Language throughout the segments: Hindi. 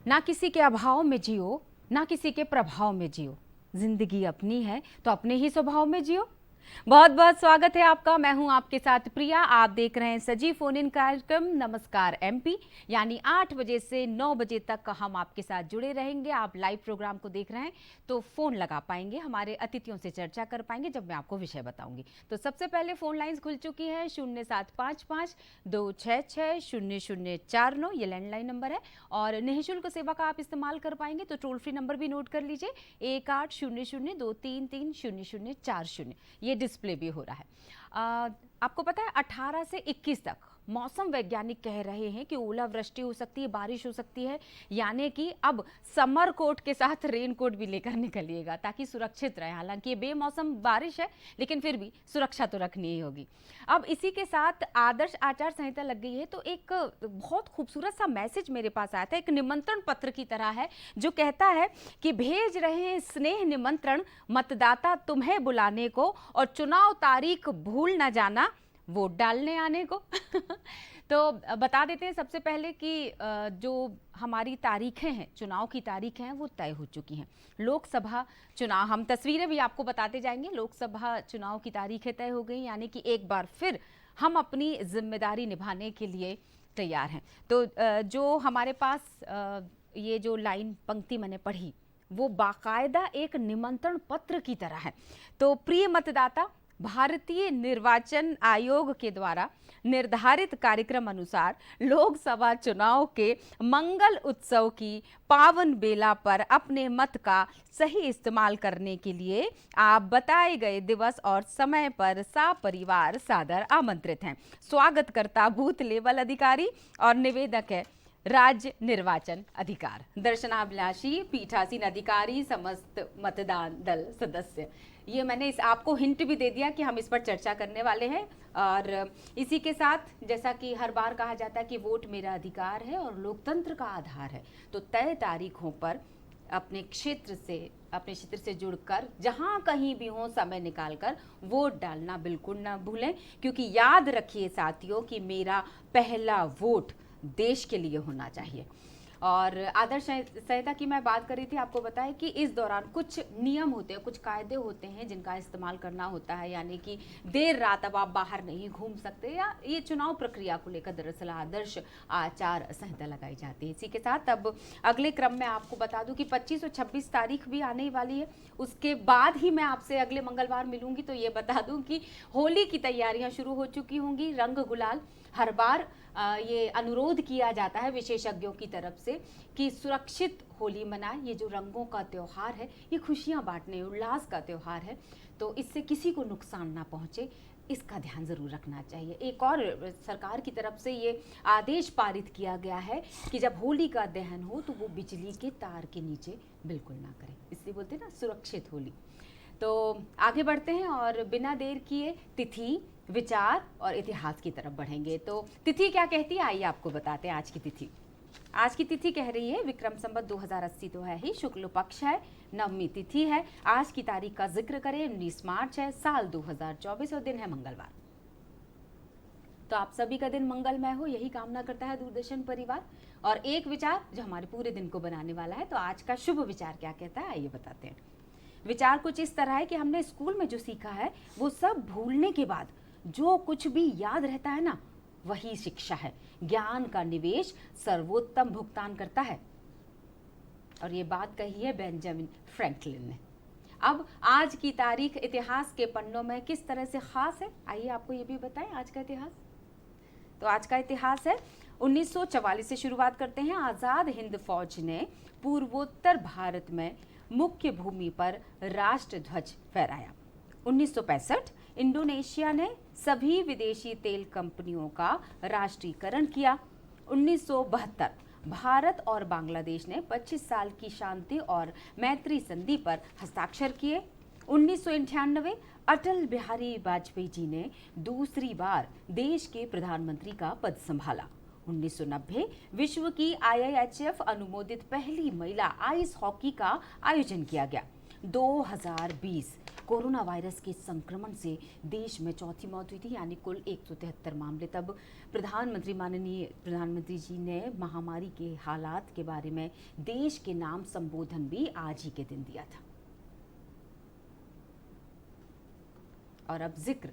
ना किसी के अभाव में जियो, ना किसी के प्रभाव में जियो। जिंदगी अपनी है तो अपने ही स्वभाव में जियो। बहुत बहुत स्वागत है आपका। मैं हूं आपके साथ प्रिया। आप देख रहे हैं सजीव फोन इन कार्यक्रम नमस्कार एमपी। यानी 8 बजे से 9 बजे तक हम आपके साथ जुड़े रहेंगे। आप लाइव प्रोग्राम को देख रहे हैं तो फोन लगा पाएंगे, हमारे अतिथियों से चर्चा कर पाएंगे जब मैं आपको विषय बताऊंगी। तो सबसे पहले फोन लाइंस खुल चुकी है 0755-266-0049, ये लैंडलाइन नंबर है और निःशुल्क सेवा का आप इस्तेमाल कर पाएंगे। तो टोल फ्री नंबर भी नोट कर लीजिए 1800-233-0040। ये डिस्प्ले भी हो रहा है। आपको पता है 18 से 21 तक मौसम वैज्ञानिक कह रहे हैं कि ओलावृष्टि हो सकती है, बारिश हो सकती है। यानी कि अब समर कोट के साथ रेन कोट भी लेकर निकलिएगा ताकि सुरक्षित रहे। हालांकि ये बेमौसम बारिश है लेकिन फिर भी सुरक्षा तो रखनी ही होगी। अब इसी के साथ आदर्श आचार संहिता लग गई है तो एक बहुत खूबसूरत सा मैसेज मेरे पास आया था, एक निमंत्रण पत्र की तरह है जो कहता है कि भेज रहे हैं स्नेह निमंत्रण मतदाता तुम्हें बुलाने को, और चुनाव तारीख भूल न जाना वोट डालने आने को। तो बता देते हैं सबसे पहले कि जो हमारी तारीखें हैं, चुनाव की तारीखें हैं, वो तय हो चुकी हैं। लोकसभा चुनाव, हम तस्वीरें भी आपको बताते जाएंगे। लोकसभा चुनाव की तारीखें तय हो गई, यानी कि एक बार फिर हम अपनी जिम्मेदारी निभाने के लिए तैयार हैं। तो जो हमारे पास ये जो लाइन पंक्ति मैंने पढ़ी वो बाकायदा एक निमंत्रण पत्र की तरह है। तो प्रिय मतदाता, भारतीय निर्वाचन आयोग के द्वारा निर्धारित कार्यक्रम अनुसार लोकसभा चुनाव के मंगल उत्सव की पावन बेला पर अपने मत का सही इस्तेमाल करने के लिए आप बताए गए दिवस और समय पर सपरिवार सादर आमंत्रित हैं। स्वागतकर्ता बूथ लेवल अधिकारी और निवेदक है राज्य निर्वाचन अधिकार, दर्शनाभिलाषी पीठासीन अधिकारी, समस्त मतदान दल सदस्य। ये मैंने आपको हिंट भी दे दिया कि हम इस पर चर्चा करने वाले हैं। और इसी के साथ जैसा कि हर बार कहा जाता है कि वोट मेरा अधिकार है और लोकतंत्र का आधार है, तो तय तारीखों पर अपने क्षेत्र से जुड़कर जहां कहीं भी हो समय निकालकर वोट डालना बिल्कुल ना भूलें। क्योंकि याद रखिए साथियों कि मेरा पहला वोट देश के लिए होना चाहिए। और आदर्श संहिता की मैं बात कर रही थी, आपको बताएं कि इस दौरान कुछ नियम होते हैं, कुछ कायदे होते हैं जिनका इस्तेमाल करना होता है। यानी कि देर रात अब आप बाहर नहीं घूम सकते, या ये चुनाव प्रक्रिया को लेकर दरअसल आदर्श आचार संहिता लगाई जाती है। इसी के साथ अब अगले क्रम में आपको बता दूं कि 25 और 26 तारीख भी आने वाली है। उसके बाद ही मैं आपसे अगले मंगलवार मिलूंगी। तो ये बता दूं कि होली की तैयारियां शुरू हो चुकी होंगी। रंग गुलाल, हर बार ये अनुरोध किया जाता है विशेषज्ञों की तरफ से कि सुरक्षित होली मनाएं। ये जो रंगों का त्यौहार है, ये खुशियां बांटने, उल्लास का त्यौहार है, तो इससे किसी को नुकसान ना पहुंचे, इसका ध्यान जरूर रखना चाहिए। एक और सरकार की तरफ से ये आदेश पारित किया गया है कि जब होली का दहन हो तो वो बिजली के तार के नीचे बिल्कुल ना करें, इसलिए बोलते हैं ना सुरक्षित होली। तो आगे बढ़ते हैं और बिना देर किए तिथि, विचार और इतिहास की तरफ बढ़ेंगे। तो तिथि क्या कहती है, आइए आपको बताते हैं आज की तिथि। आज की तिथि कह रही है विक्रम संवत 2080 तो है ही, शुक्ल पक्ष है, नवमी तिथि है। आज की तारीख का जिक्र करें 19 मार्च है, साल 2024 और दिन है मंगलवार। तो आप सभी का दिन मंगलमय हो, यही कामना करता है दूरदर्शन परिवार। और एक विचार जो हमारे पूरे दिन को बनाने वाला है। तो आज का शुभ विचार क्या कहता है, आइए बताते हैं। विचार कुछ इस तरह है कि हमने स्कूल में जो सीखा है वो सब भूलने के बाद जो कुछ भी याद रहता है ना, वही शिक्षा है। ज्ञान का निवेश सर्वोत्तम भुगतान करता है। और ये बात कही है बेंजामिन फ्रैंकलिन ने। अब आज की तारीख इतिहास के पन्नों में किस तरह से खास है, आइए आपको ये भी बताएं आज का इतिहास। तो आज का इतिहास है 1944 से शुरुआत करते हैं। आजाद हिंद फौज ने पूर्वोत्तर भारत में मुख्य भूमि पर राष्ट्र ध्वज फहराया। 1965 इंडोनेशिया ने सभी विदेशी तेल कंपनियों का राष्ट्रीयकरण किया। 1972 भारत और बांग्लादेश ने 25 साल की शांति और मैत्री संधि पर हस्ताक्षर किए। 1998 अटल बिहारी वाजपेयी जी ने दूसरी बार देश के प्रधानमंत्री का पद संभाला। 1990 विश्व की IIHF अनुमोदित पहली महिला आइस हॉकी का आयोजन किया गया। 2020 कोरोना वायरस के संक्रमण से देश में चौथी मौत हुई थी, यानी कुल 173 मामले। तब माननीय प्रधानमंत्री जी ने महामारी के हालात के बारे में देश के नाम संबोधन भी आज ही के दिन दिया था। और अब जिक्र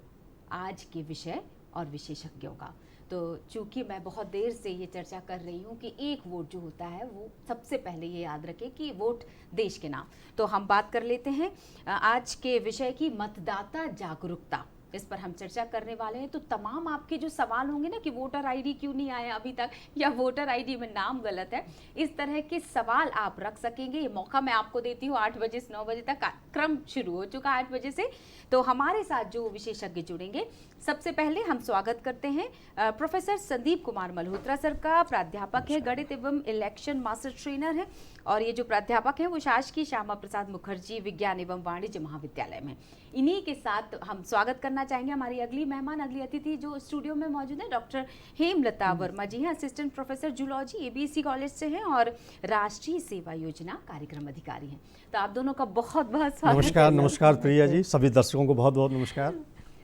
आज के विषय और विशेषज्ञों का। तो चूंकि मैं बहुत देर से ये चर्चा कर रही हूँ कि एक वोट जो होता है वो सबसे पहले ये याद रखें कि वोट देश के नाम, तो हम बात कर लेते हैं आज के विषय की, मतदाता जागरूकता। इस पर हम चर्चा करने वाले हैं। तो तमाम आपके जो सवाल होंगे ना कि वोटर आईडी क्यों नहीं आया अभी तक, या वोटर आईडी में नाम गलत है, इस तरह के सवाल आप रख सकेंगे। ये मौका मैं आपको देती हूँ। 8 बजे से 9 बजे तक क्रम शुरू हो चुका, 8 बजे से। तो हमारे साथ जो विशेषज्ञ जुड़ेंगे, सबसे पहले हम स्वागत करते हैं प्रोफेसर संदीप कुमार मल्होत्रा सर का। प्राध्यापक है, गणित एवं इलेक्शन मास्टर ट्रेनर है, और ये जो प्राध्यापक हैं वो शासकीय श्यामा प्रसाद मुखर्जी विज्ञान एवं वाणिज्य महाविद्यालय में। इन्हीं के साथ हम स्वागत करना चाहेंगे हमारी अगली मेहमान, अगली अतिथि जो स्टूडियो में मौजूद है, डॉक्टर हेमलता वर्मा जी हैं, assistant professor zoology ABC college से हैं और राष्ट्रीय सेवा योजना कार्यक्रम अधिकारी हैं। तो आप दोनों का बहुत बहुत स्वागत। नमस्कार। नमस्कार प्रिया जी, सभी दर्शकों को बहुत बहुत नमस्कार।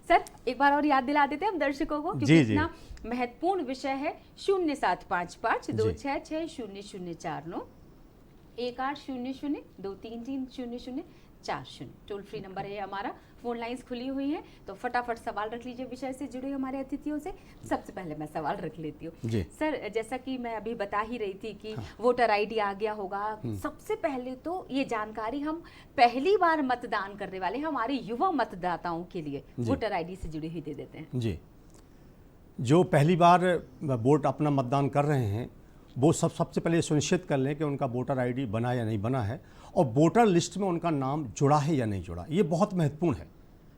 सर एक बार और याद दिला देते हैं हम दर्शकों को, क्योंकि इतना महत्वपूर्ण विषय है। 0755 266 0049 1800 टोल फ्री नंबर है हमारा। फोन लाइंस खुली हुई हैं, तो फटाफट सवाल रख लीजिए विषय से जुड़े हमारे अतिथियों से। सबसे पहले मैं सवाल रख लेती हूँ सर, जैसा कि मैं अभी बता ही रही थी कि वोटर आईडी आ गया होगा। सबसे पहले तो ये जानकारी हम पहली बार मतदान करने वाले हमारे युवा मतदाताओं के लिए वोटर आईडी से जुड़ी हुई दे देते हैं जी। जो पहली बार वोट अपना मतदान कर रहे हैं वो सबसे पहले सुनिश्चित कर लें कि उनका वोटर आईडी बना या नहीं बना है, और वोटर लिस्ट में उनका नाम जुड़ा है या नहीं जुड़ा। ये बहुत महत्वपूर्ण है।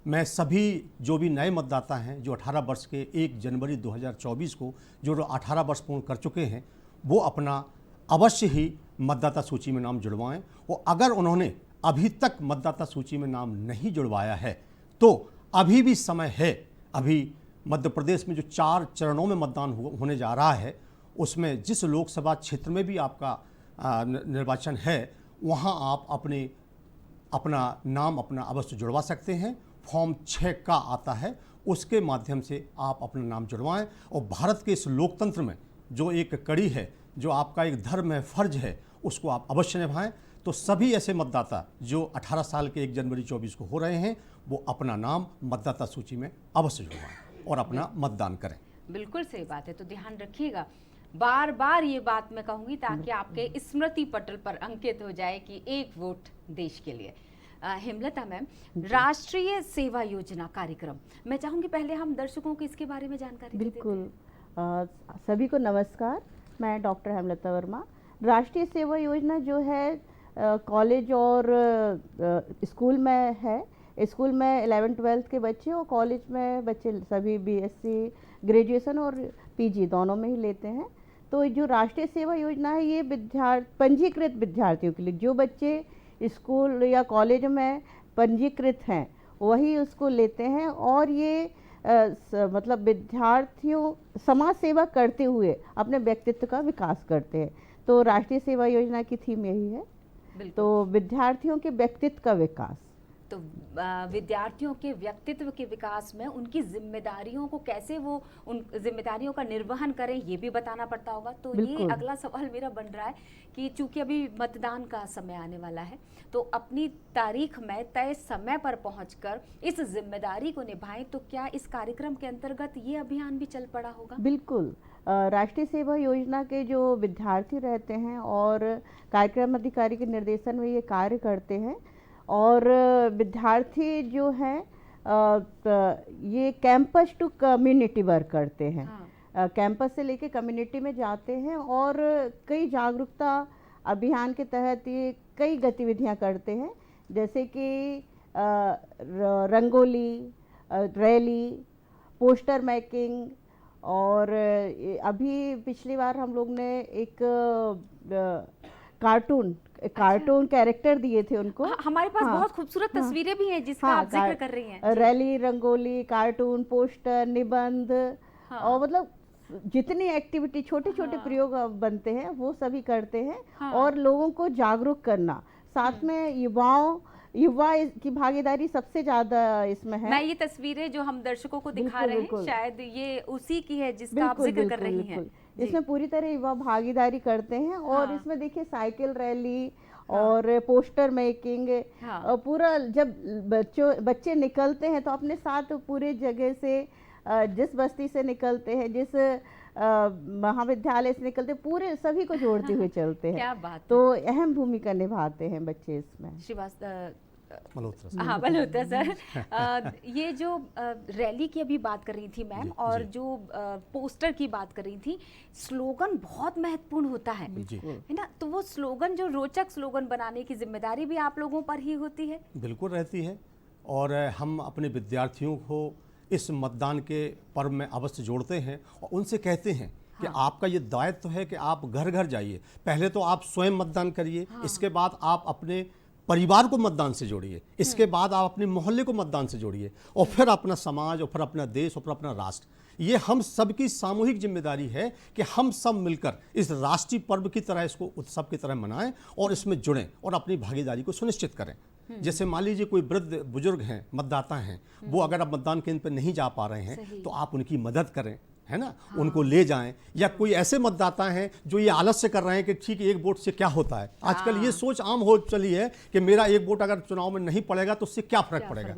मैं सभी जो भी नए मतदाता हैं जो 18 वर्ष के 1 जनवरी 2024 को जो 18 वर्ष पूर्ण कर चुके हैं, वो अपना अवश्य ही मतदाता सूची में नाम जुड़वाएं। और अगर उन्होंने अभी तक मतदाता सूची में नाम नहीं जुड़वाया है तो अभी भी समय है। अभी मध्य प्रदेश में जो 4 चरणों में मतदान होने जा रहा है, उसमें जिस लोकसभा क्षेत्र में भी आपका निर्वाचन है, वहाँ आप अपना नाम अवश्य जुड़वा सकते हैं। फॉर्म 6 का आता है, उसके माध्यम से आप अपना नाम जुड़वाएं। और भारत के इस लोकतंत्र में जो एक कड़ी है, जो आपका एक धर्म है, फर्ज है, उसको आप अवश्य निभाएं। तो सभी ऐसे मतदाता जो 18 साल के 1 जनवरी 24 को हो रहे हैं, वो अपना नाम मतदाता सूची में अवश्य जुड़वाएं और अपना मतदान करें। बिल्कुल सही बात है। तो ध्यान रखिएगा, बार बार ये बात मैं कहूंगी ताकि आपके स्मृति पटल पर अंकित हो जाए कि एक वोट देश के लिए। हेमलता मैम, राष्ट्रीय सेवा योजना कार्यक्रम, मैं चाहूंगी पहले हम दर्शकों को इसके बारे में जानकारी बिल्कुल। सभी को नमस्कार, मैं डॉक्टर हेमलता वर्मा। राष्ट्रीय सेवा योजना जो है कॉलेज और स्कूल में है। स्कूल में 11th-12th के बच्चे और कॉलेज में बच्चे सभी बीएससी ग्रेजुएशन और पीजी दोनों में ही लेते हैं। तो जो राष्ट्रीय सेवा योजना है ये पंजीकृत विद्यार्थियों के लिए, जो बच्चे स्कूल या कॉलेज में पंजीकृत हैं वही उसको लेते हैं। और ये मतलब विद्यार्थियों समाज सेवा करते हुए अपने व्यक्तित्व का विकास करते हैं। तो राष्ट्रीय सेवा योजना की थीम यही है, तो विद्यार्थियों के व्यक्तित्व का विकास। तो विद्यार्थियों के व्यक्तित्व के विकास में उनकी जिम्मेदारियों को कैसे वो उन जिम्मेदारियों का निर्वहन करें, ये भी बताना पड़ता होगा। तो ये अगला सवाल मेरा बन रहा है कि चूंकि अभी मतदान का समय आने वाला है, तो अपनी तारीख में तय समय पर पहुंचकर इस जिम्मेदारी को निभाएं। तो क्या इस कार्यक्रम के अंतर्गत ये अभियान भी चल पड़ा होगा? बिल्कुल। राष्ट्रीय सेवा योजना के जो विद्यार्थी रहते हैं और कार्यक्रम अधिकारी के निर्देशन में ये कार्य करते हैं, और विद्यार्थी जो हैं ये कैंपस टू कम्युनिटी वर्क करते हैं। कैंपस से लेके कम्युनिटी में जाते हैं और कई जागरूकता अभियान के तहत ये कई गतिविधियां करते हैं, जैसे कि रंगोली, रैली, पोस्टर मेकिंग। और अभी पिछली बार हम लोग ने एक कार्टून कैरेक्टर दिए थे उनको। हमारे पास बहुत खूबसूरत तस्वीरें भी हैं जिसका आप जिक्र कर रही हैं। रैली, रंगोली, कार्टून, पोस्टर, निबंध, और मतलब जितनी एक्टिविटी छोटे छोटे प्रयोग बनते हैं वो सभी करते हैं। और लोगों को जागरूक करना, साथ में युवाओं युवा की भागीदारी सबसे ज्यादा इसमें है। मैं ये तस्वीरें जो हम दर्शकों को दिखा रहे हैं बिल्कुल। शायद ये उसी की है जिसका आप जिक्र कर रही हैं। जी। इसमें पूरी तरह युवा भागीदारी करते हैं और हाँ। इसमें देखिए साइकिल रैली हाँ। और पोस्टर मेकिंग, हाँ। पूरा जब बच्चे निकलते हैं तो अपने साथ पूरे जगह से, जिस बस्ती से निकलते हैं, जिस महाविद्यालय से निकलते, पूरे सभी को जोड़ते हुए चलते हैं। क्या बात है। तो अहम भूमिका निभाते हैं बच्चे इसमें। श्रीवास्तव, मल्होत्रा सर। हाँ मल्होत्रा सर, ये जो रैली की अभी बात कर रही थी मैम, जी, और जी। जो पोस्टर की बात कर रही थी, स्लोगन बहुत महत्वपूर्ण होता है जी। है ना? तो वो स्लोगन, जो रोचक स्लोगन बनाने की जिम्मेदारी भी आप लोगों पर ही होती है। बिल्कुल रहती है, और हम अपने विद्यार्थियों को इस मतदान के पर्व में अवश्य जोड़ते हैं और उनसे कहते हैं कि आपका ये दायित्व है कि आप घर घर जाइए, पहले तो आप स्वयं मतदान करिए, इसके बाद आप अपने परिवार को मतदान से जोड़िए, इसके बाद आप अपने मोहल्ले को मतदान से जोड़िए, और फिर अपना समाज, और फिर अपना देश, और फिर अपना राष्ट्र। ये हम सबकी सामूहिक जिम्मेदारी है कि हम सब मिलकर इस राष्ट्रीय पर्व की तरह इसको उत्सव की तरह मनाएं और इसमें जुड़ें और अपनी भागीदारी को सुनिश्चित करें। जैसे मान लीजिए कोई वृद्ध बुजुर्ग हैं, मतदाता हैं, वो अगर आप मतदान केंद्र पर नहीं जा पा रहे हैं तो आप उनकी मदद करें, है ना? उनको ले जाएं। या कोई ऐसे मतदाता हैं जो ये आलस्य कर रहे हैं कि ठीक एक वोट से क्या होता है। आजकल ये सोच आम हो चली है कि मेरा एक वोट अगर चुनाव में नहीं पड़ेगा तो उससे क्या फर्क पड़ेगा।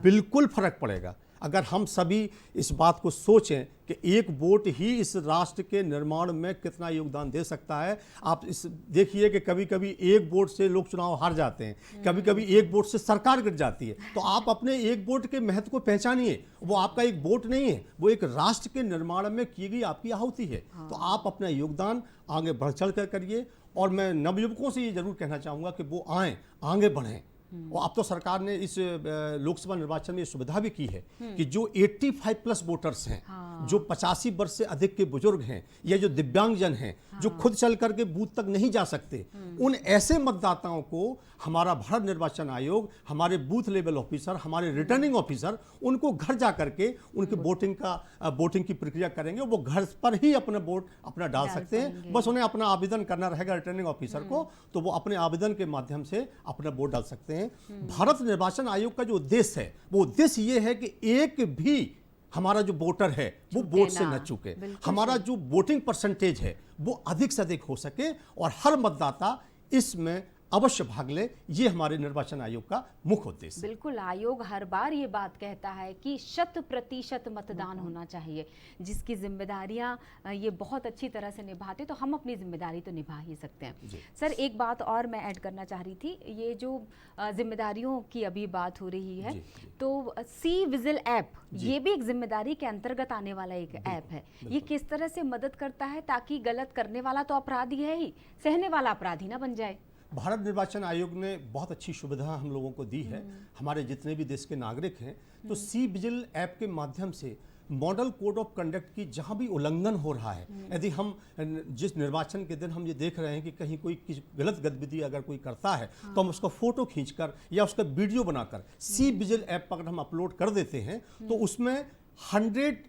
बिल्कुल फर्क पड़ेगा। अगर हम सभी इस बात को सोचें कि एक वोट ही इस राष्ट्र के निर्माण में कितना योगदान दे सकता है। आप इस देखिए कि कभी कभी एक वोट से लोग चुनाव हार जाते हैं, कभी कभी एक वोट से सरकार गिर जाती है। तो आप अपने एक वोट के महत्व को पहचानिए। वो आपका एक वोट नहीं है, वो एक राष्ट्र के निर्माण में की गई आपकी आहुति है। तो आप अपना योगदान आगे बढ़ चढ़ कर करिए। और मैं नवयुवकों से ये जरूर कहना चाहूँगा कि वो आएँ, आगे बढ़ें। और अब तो सरकार ने इस लोकसभा निर्वाचन में ये सुविधा भी की है कि जो 85 प्लस वोटर्स हैं, जो 85 वर्ष से अधिक के बुजुर्ग हैं, या जो दिव्यांगजन हैं, जो खुद चल करके बूथ तक नहीं जा सकते, उन ऐसे मतदाताओं को हमारा भारत निर्वाचन आयोग, हमारे बूथ लेवल ऑफिसर, हमारे रिटर्निंग ऑफिसर उनको घर जा करके उनकी वोटिंग की प्रक्रिया करेंगे। वो घर पर ही अपना वोट अपना डाल सकते हैं। बस उन्हें अपना आवेदन करना रहेगा रिटर्निंग ऑफिसर को, तो वो अपने आवेदन के माध्यम से अपना वोट डाल सकते हैं। भारत निर्वाचन आयोग का जो उद्देश्य है, वो उद्देश्य ये है कि एक भी हमारा जो वोटर है वो वोट से न चूके, हमारा जो वोटिंग परसेंटेज है वो अधिक से अधिक हो सके, और हर मतदाता इसमें अवश्य भाग ले। ये हमारे निर्वाचन आयोग का मुख्य उद्देश्य है। बिल्कुल, आयोग हर बार ये बात कहता है कि 100% मतदान होना चाहिए, जिसकी जिम्मेदारियां ये बहुत अच्छी तरह से निभाते, तो हम अपनी जिम्मेदारी तो निभा ही सकते हैं। सर, एक बात और मैं ऐड करना चाह रही थी, ये जो जिम्मेदारियों की अभी बात हो रही है, तो सी विजिल ऐप, ये भी एक जिम्मेदारी के अंतर्गत आने वाला एक ऐप है। ये किस तरह से मदद करता है ताकि गलत करने वाला तो अपराधी है ही, सहने वाला अपराधी ना बन जाए? भारत निर्वाचन आयोग ने बहुत अच्छी सुविधा हम लोगों को दी है, हमारे जितने भी देश के नागरिक हैं। तो सी विजिल ऐप के माध्यम से मॉडल कोड ऑफ कंडक्ट की जहां भी उल्लंघन हो रहा है, यदि हम जिस निर्वाचन के दिन हम ये देख रहे हैं कि कहीं कोई गलत गतिविधि अगर कोई करता है, तो हम उसका फोटो खींचकर या उसका वीडियो बनाकर सी विजिल ऐप पर अगर हम अपलोड कर देते हैं, तो उसमें 100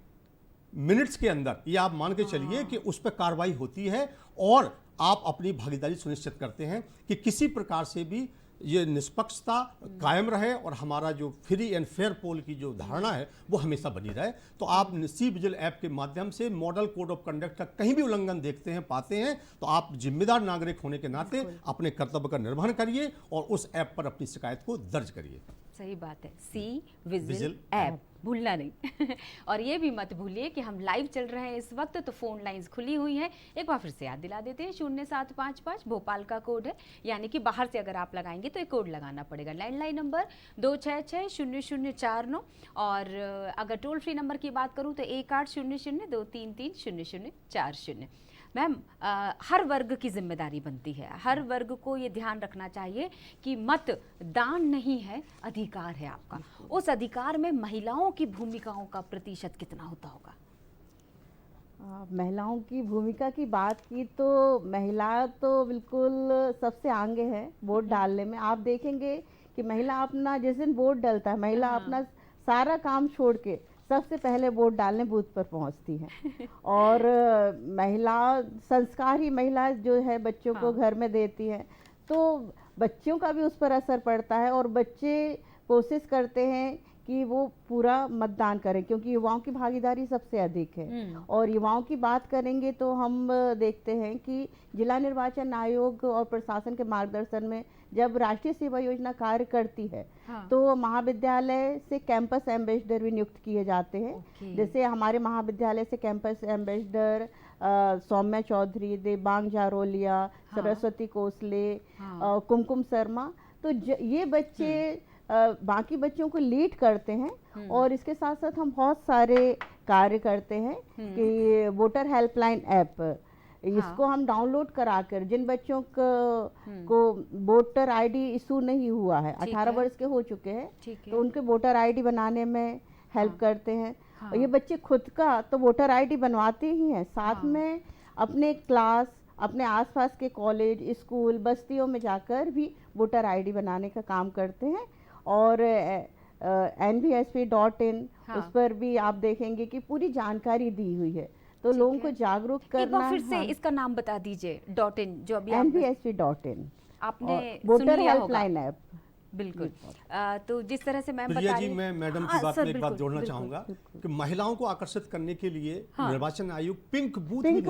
मिनट्स के अंदर ये आप मान के चलिए कि उस पर कार्रवाई होती है, और आप अपनी भागीदारी सुनिश्चित करते हैं कि किसी प्रकार से भी ये निष्पक्षता कायम रहे और हमारा जो फ्री एंड फेयर पोल की जो धारणा है वो हमेशा बनी रहे। तो आप सी विजिल ऐप के माध्यम से मॉडल कोड ऑफ कंडक्ट का कहीं भी उल्लंघन देखते हैं, पाते हैं, तो आप जिम्मेदार नागरिक होने के नाते अपने कर्तव्य का निर्वहन करिए और उस ऐप पर अपनी शिकायत को दर्ज करिए। सही बात है, सी विजिल ऐप भूलना नहीं। और ये भी मत भूलिए कि हम लाइव चल रहे हैं इस वक्त, तो फोन लाइंस खुली हुई हैं। एक बार फिर से याद दिला देते हैं, 0755 भोपाल का कोड है, यानी कि बाहर से अगर आप लगाएंगे तो एक कोड लगाना पड़ेगा। लैंडलाइन नंबर 266-0049, और अगर टोल फ्री नंबर की बात करूं तो 1800-233-0040। मैम, हर वर्ग की जिम्मेदारी बनती है, हर वर्ग को ये ध्यान रखना चाहिए कि मत दान नहीं है, अधिकार है आपका। उस अधिकार में महिलाओं की भूमिकाओं का प्रतिशत कितना होता होगा? महिलाओं की भूमिका की बात की तो महिला तो बिल्कुल सबसे आगे है वोट डालने में। आप देखेंगे कि महिला अपना, जिस दिन वोट डलता है, महिला अपना सारा काम छोड़ के सबसे पहले वोट डालने बूथ पर पहुंचती है। और महिला संस्कार ही महिला जो है बच्चों को घर में देती है। तो बच्चों का भी उस पर असर पड़ता है और बच्चे कोशिश करते हैं कि वो पूरा मतदान करें, क्योंकि युवाओं की भागीदारी सबसे अधिक है। और युवाओं की बात करेंगे तो हम देखते हैं कि जिला निर्वाचन आयोग और प्रशासन के मार्गदर्शन में जब राष्ट्रीय सेवा योजना कार्य करती है, हाँ। तो महाविद्यालय से कैंपस एम्बेसडर भी नियुक्त किए जाते हैं। जैसे हमारे महाविद्यालय से कैंपस एम्बेसडर सौम्या चौधरी, देबांग जारोलिया, सरस्वती कोसले, कुमकुम शर्मा, तो ये बच्चे बाकी बच्चों को लीड करते हैं। और इसके साथ साथ हम बहुत सारे कार्य करते हैं कि वोटर हेल्पलाइन ऐप, इसको हम डाउनलोड कराकर जिन बच्चों को वोटर आईडी इशू नहीं हुआ है, 18 वर्ष के हो चुके हैं, तो उनके वोटर आईडी बनाने में हेल्प करते हैं। और ये बच्चे खुद का तो वोटर आईडी बनवाते ही हैं, साथ में अपने क्लास, अपने आसपास के कॉलेज, स्कूल, बस्तियों में जाकर भी वोटर आईडी बनाने का काम करते हैं। और nvsp.in, उस पर भी आप देखेंगे कि पूरी जानकारी दी हुई है, तो लोगों को जागरूक करना। एक बार फिर से इसका नाम बता दीजिए, .in जो अभी nvsp.in आपने वोटर हेल्पलाइन ऐप। बिल्कुल। तो जिस तरह से मैम प्रिया बता जी, रही मैं मैडम की बात में एक बात जोड़ना चाहूंगा कि महिलाओं को आकर्षित करने के लिए निर्वाचन आयोग पिंक बूथ भी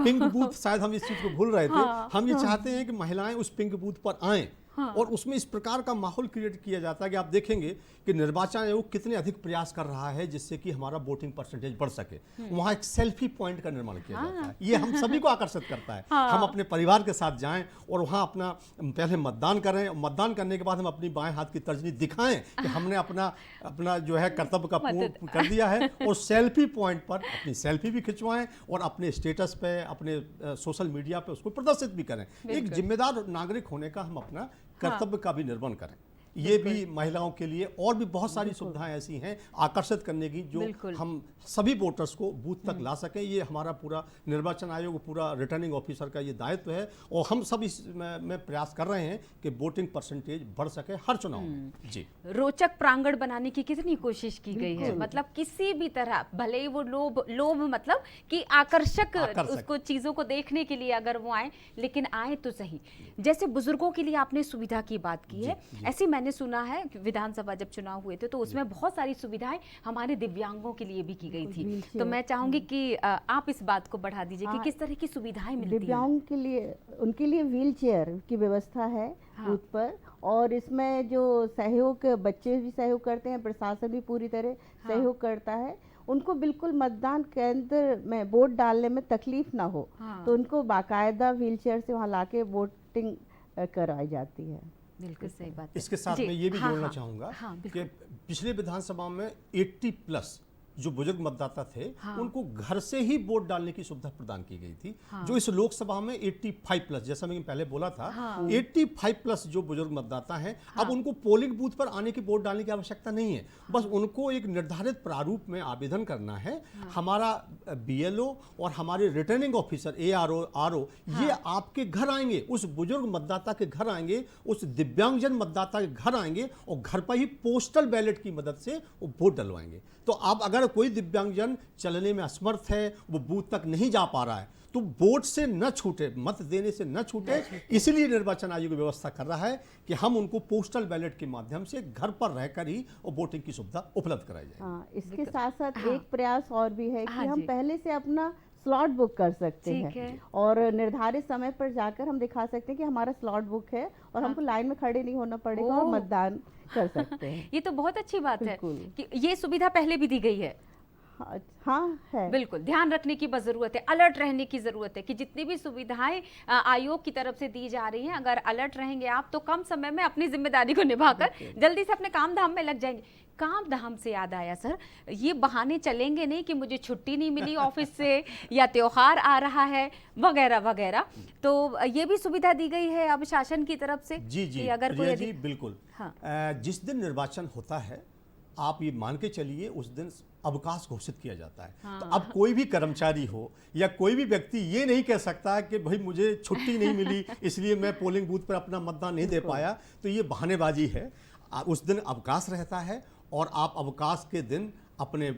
पिंक बूथ, शायद हम इस चीज को भूल रहे थे। हम ये चाहते हैं कि महिलाएं उस पिंक बूथ पर आएं और उसमें इस प्रकार का माहौल क्रिएट किया जाता है कि आप देखेंगे कि निर्वाचन आयोग कितने अधिक प्रयास कर रहा है जिससे कि हमारा वोटिंग परसेंटेज बढ़ सके। वहाँ एक सेल्फी पॉइंट का निर्माण किया जाता है, ये हम सभी को आकर्षित करता है। हम अपने परिवार के साथ जाएं और वहाँ अपना पहले मतदान करें, और मतदान करने के बाद हम अपनी बाएं हाथ की तर्जनी दिखाएं कि हमने अपना जो है कर्तव्य का पूर्ण कर दिया है, और सेल्फी पॉइंट पर अपनी सेल्फी भी खिंचवाएं और अपने स्टेटस पे, अपने सोशल मीडिया पे उसको प्रदर्शित भी करें। एक जिम्मेदार नागरिक होने का हम अपना कर्तव्य का भी निर्वहन करें। ये भी महिलाओं के लिए और भी बहुत सारी सुविधाएं ऐसी हैं आकर्षित करने की, जो हम सभी वोटर्स को बूथ तक ला सकें। ये हमारा पूरा निर्वाचन आयोग, पूरा रिटर्निंग ऑफिसर का ये दायित्व है, और हम सब इसमें प्रयास कर रहे हैं कि वोटिंग परसेंटेज बढ़ सके हर चुनाव में। जी, रोचक प्रांगण बनाने की कितनी कोशिश की गई है, मतलब किसी भी तरह, भले ही वो लोभ मतलब कि आकर्षक उसको चीजों को देखने के लिए अगर वो आए, लेकिन आए तो सही। जैसे बुजुर्गों के लिए आपने सुविधा की बात की है, ऐसी मैंने सुना है कि विधानसभा जब चुनाव हुए थे तो उसमें बहुत सारी सुविधाएं हमारे दिव्यांगों के लिए भी की गई थी। तो मैं चाहूंगी कि आप इस बात को बढ़ा दीजिए कि किस तरह की सुविधाएं मिलती हैं दिव्यांगों के लिए। उनके लिए व्हील चेयर की व्यवस्था है बूथ पर, और इसमें जो सहयोग, बच्चे भी सहयोग करते हैं, प्रशासन भी पूरी तरह सहयोग करता है। उनको बिल्कुल मतदान केंद्र में वोट डालने में तकलीफ ना हो, तो उनको बाकायदा व्हील चेयर से वहाँ लाके वोटिंग करवाई जाती है। बिल्कुल सही बात है। इसके साथ मैं ये भी जोड़ना चाहूंगा कि पिछले विधानसभा में 80+ जो बुजुर्ग मतदाता थे, उनको घर से ही वोट डालने की सुविधा प्रदान की गई थी। जो इस लोकसभा में 85+, जैसा मैंने पहले बोला था, 85+ जो बुजुर्ग मतदाता हैं, अब उनको पोलिंग बूथ पर आने की वोट डालने की आवश्यकता नहीं है। बस उनको एक निर्धारित प्रारूप में आवेदन करना है। हमारा BLO और हमारे रिटर्निंग ऑफिसर ARO, RO ये आपके घर आएंगे, उस बुजुर्ग मतदाता के घर आएंगे, उस दिव्यांगजन मतदाता के घर आएंगे, और घर पर ही पोस्टल बैलेट की मदद से वो वोट डलवाएंगे। तो अब अगर कोई दिव्यांगजन चलने में असमर्थ है, वो बूथ तक नहीं जा पा रहा है, तो वोट से न छूटे, मत देने से न छूटे, इसलिए निर्वाचन आयोग व्यवस्था कर रहा है कि हम उनको पोस्टल बैलेट के माध्यम से घर पर रहकर ही वोटिंग की सुविधा उपलब्ध कराई जाए। इसके साथ साथ एक प्रयास और भी है कि हम पहले से अपना स्लॉट बुक कर सकते हैं, और निर्धारित समय पर जाकर हम दिखा सकते हैं कि हमारा स्लॉट बुक है, और हमको लाइन में खड़े नहीं होना पड़ेगा और मतदान कर सकते हैं। ये तो बहुत अच्छी बात है कि ये सुविधा पहले भी दी गई है। हाँ है, बिल्कुल ध्यान रखने की बस जरूरत है, अलर्ट रहने की जरूरत है कि जितनी भी सुविधाएं आयोग की तरफ से दी जा रही हैं, अगर अलर्ट रहेंगे आप तो कम समय में अपनी जिम्मेदारी को निभाकर जल्दी से अपने काम धाम में लग जाएंगे। काम धाम से याद आया सर, ये बहाने चलेंगे नहीं कि मुझे छुट्टी नहीं मिली ऑफिस से, या त्योहार आ रहा है वगैरह वगैरह, तो ये भी सुविधा दी गई है अब शासन की तरफ से। जी अगर कोई जी बिल्कुल। जिस दिन निर्वाचन होता है, आप ये मान के चलिए उस दिन अवकाश घोषित किया जाता है। तो अब कोई भी कर्मचारी हो या कोई भी व्यक्ति ये नहीं कह सकता कि भाई मुझे छुट्टी नहीं मिली इसलिए मैं पोलिंग बूथ पर अपना मतदान नहीं दे पाया, तो ये बहानेबाजी है। उस दिन अवकाश रहता है, और आप अवकाश के दिन अपने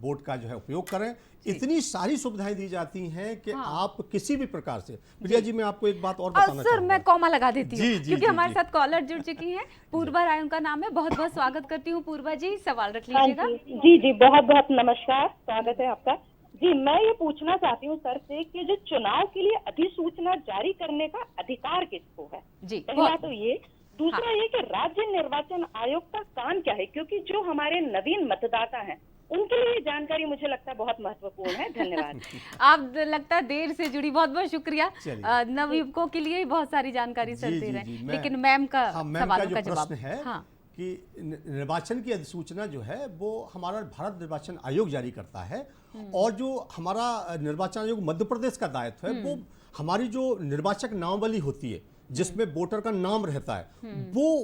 बोर्ड का जो है उपयोग करें। इतनी सारी सुविधाएं दी जाती हैं कि आप किसी भी प्रकार से। प्रिया जी, मैं आपको एक बात और बताना सर चाहूंगा। मैं कॉमा लगा देती हूँ जी, जी, क्योंकि जी, हमारे जी। साथ कॉलर जुड़ चुकी हैं। पूर्वा राय उनका नाम है, बहुत बहुत स्वागत करती हूँ। पूर्वा जी, सवाल रख हाँ लीजिएगा। जी जी जी, बहुत बहुत नमस्कार, स्वागत है आपका। जी, मैं ये पूछना चाहती हूँ सर से कि जो चुनाव के लिए अधिसूचना जारी करने का अधिकार किसको है? जी, पहला बहुत- तो ये। दूसरा ये कि राज्य निर्वाचन आयोग का काम क्या है, क्योंकि जो हमारे नवीन मतदाता हैं उनके लिए ये जानकारी मुझे लगता है बहुत महत्वपूर्ण है। धन्यवाद। आप लगता है देर से जुड़ी, बहुत बहुत शुक्रिया। चलिए। नवयुवकों के लिए बहुत सारी जानकारी सर जी, दे जी, रहे जी, हैं, मैं- लेकिन मैम का हाँ, मैम का सवालों जो का जवाब प्रश्न है हाँ कि निर्वाचन की अधिसूचना जो है वो हमारा भारत निर्वाचन आयोग जारी करता है, और जो हमारा निर्वाचन आयोग मध्य प्रदेश का दायित्व है वो हमारी जो निर्वाचक नामावली होती है जिसमें वोटर का नाम रहता है, वो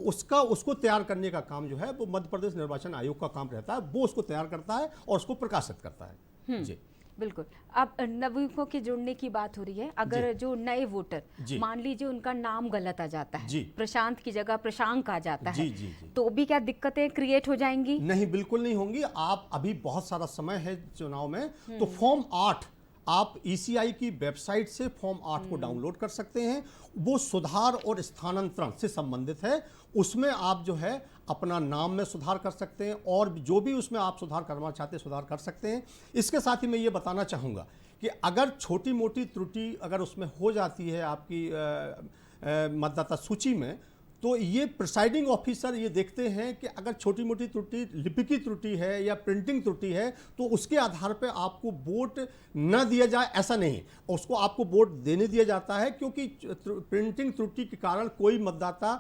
उसको तैयार करने का काम जो है वो मध्य प्रदेश निर्वाचन आयोग का काम रहता है। वो उसको तैयार करता है और उसको प्रकाशित करता है। जी बिल्कुल। अब नवयुवकों के जुड़ने की बात हो रही है। अगर जो नए वोटर, जी। मान लीजिए उनका नाम गलत आ जाता जी। है, प्रशांत की जगह प्रशांक आ जाता जी, है, जी, जी। तो भी क्या दिक्कतें क्रिएट हो जाएंगी? नहीं, बिल्कुल नहीं होंगी। आप अभी बहुत सारा समय है चुनाव में, तो फॉर्म 8 आप ईसीआई की वेबसाइट से फॉर्म 8 को डाउनलोड कर सकते हैं। वो सुधार और स्थानांतरण से संबंधित है। उसमें आप जो है अपना नाम में सुधार कर सकते हैं, और जो भी उसमें आप सुधार करना चाहते हैं सुधार कर सकते हैं। इसके साथ ही मैं ये बताना चाहूँगा कि अगर छोटी मोटी त्रुटि अगर उसमें हो जाती है आपकी मतदाता सूची में, तो ये प्रिसाइडिंग ऑफिसर ये देखते हैं कि अगर छोटी मोटी त्रुटि, लिपि की त्रुटि है या प्रिंटिंग त्रुटि है, तो उसके आधार पे आपको वोट न दिया जाए, ऐसा नहीं। उसको आपको वोट देने दिया जाता है, क्योंकि प्रिंटिंग त्रुटि के कारण कोई मतदाता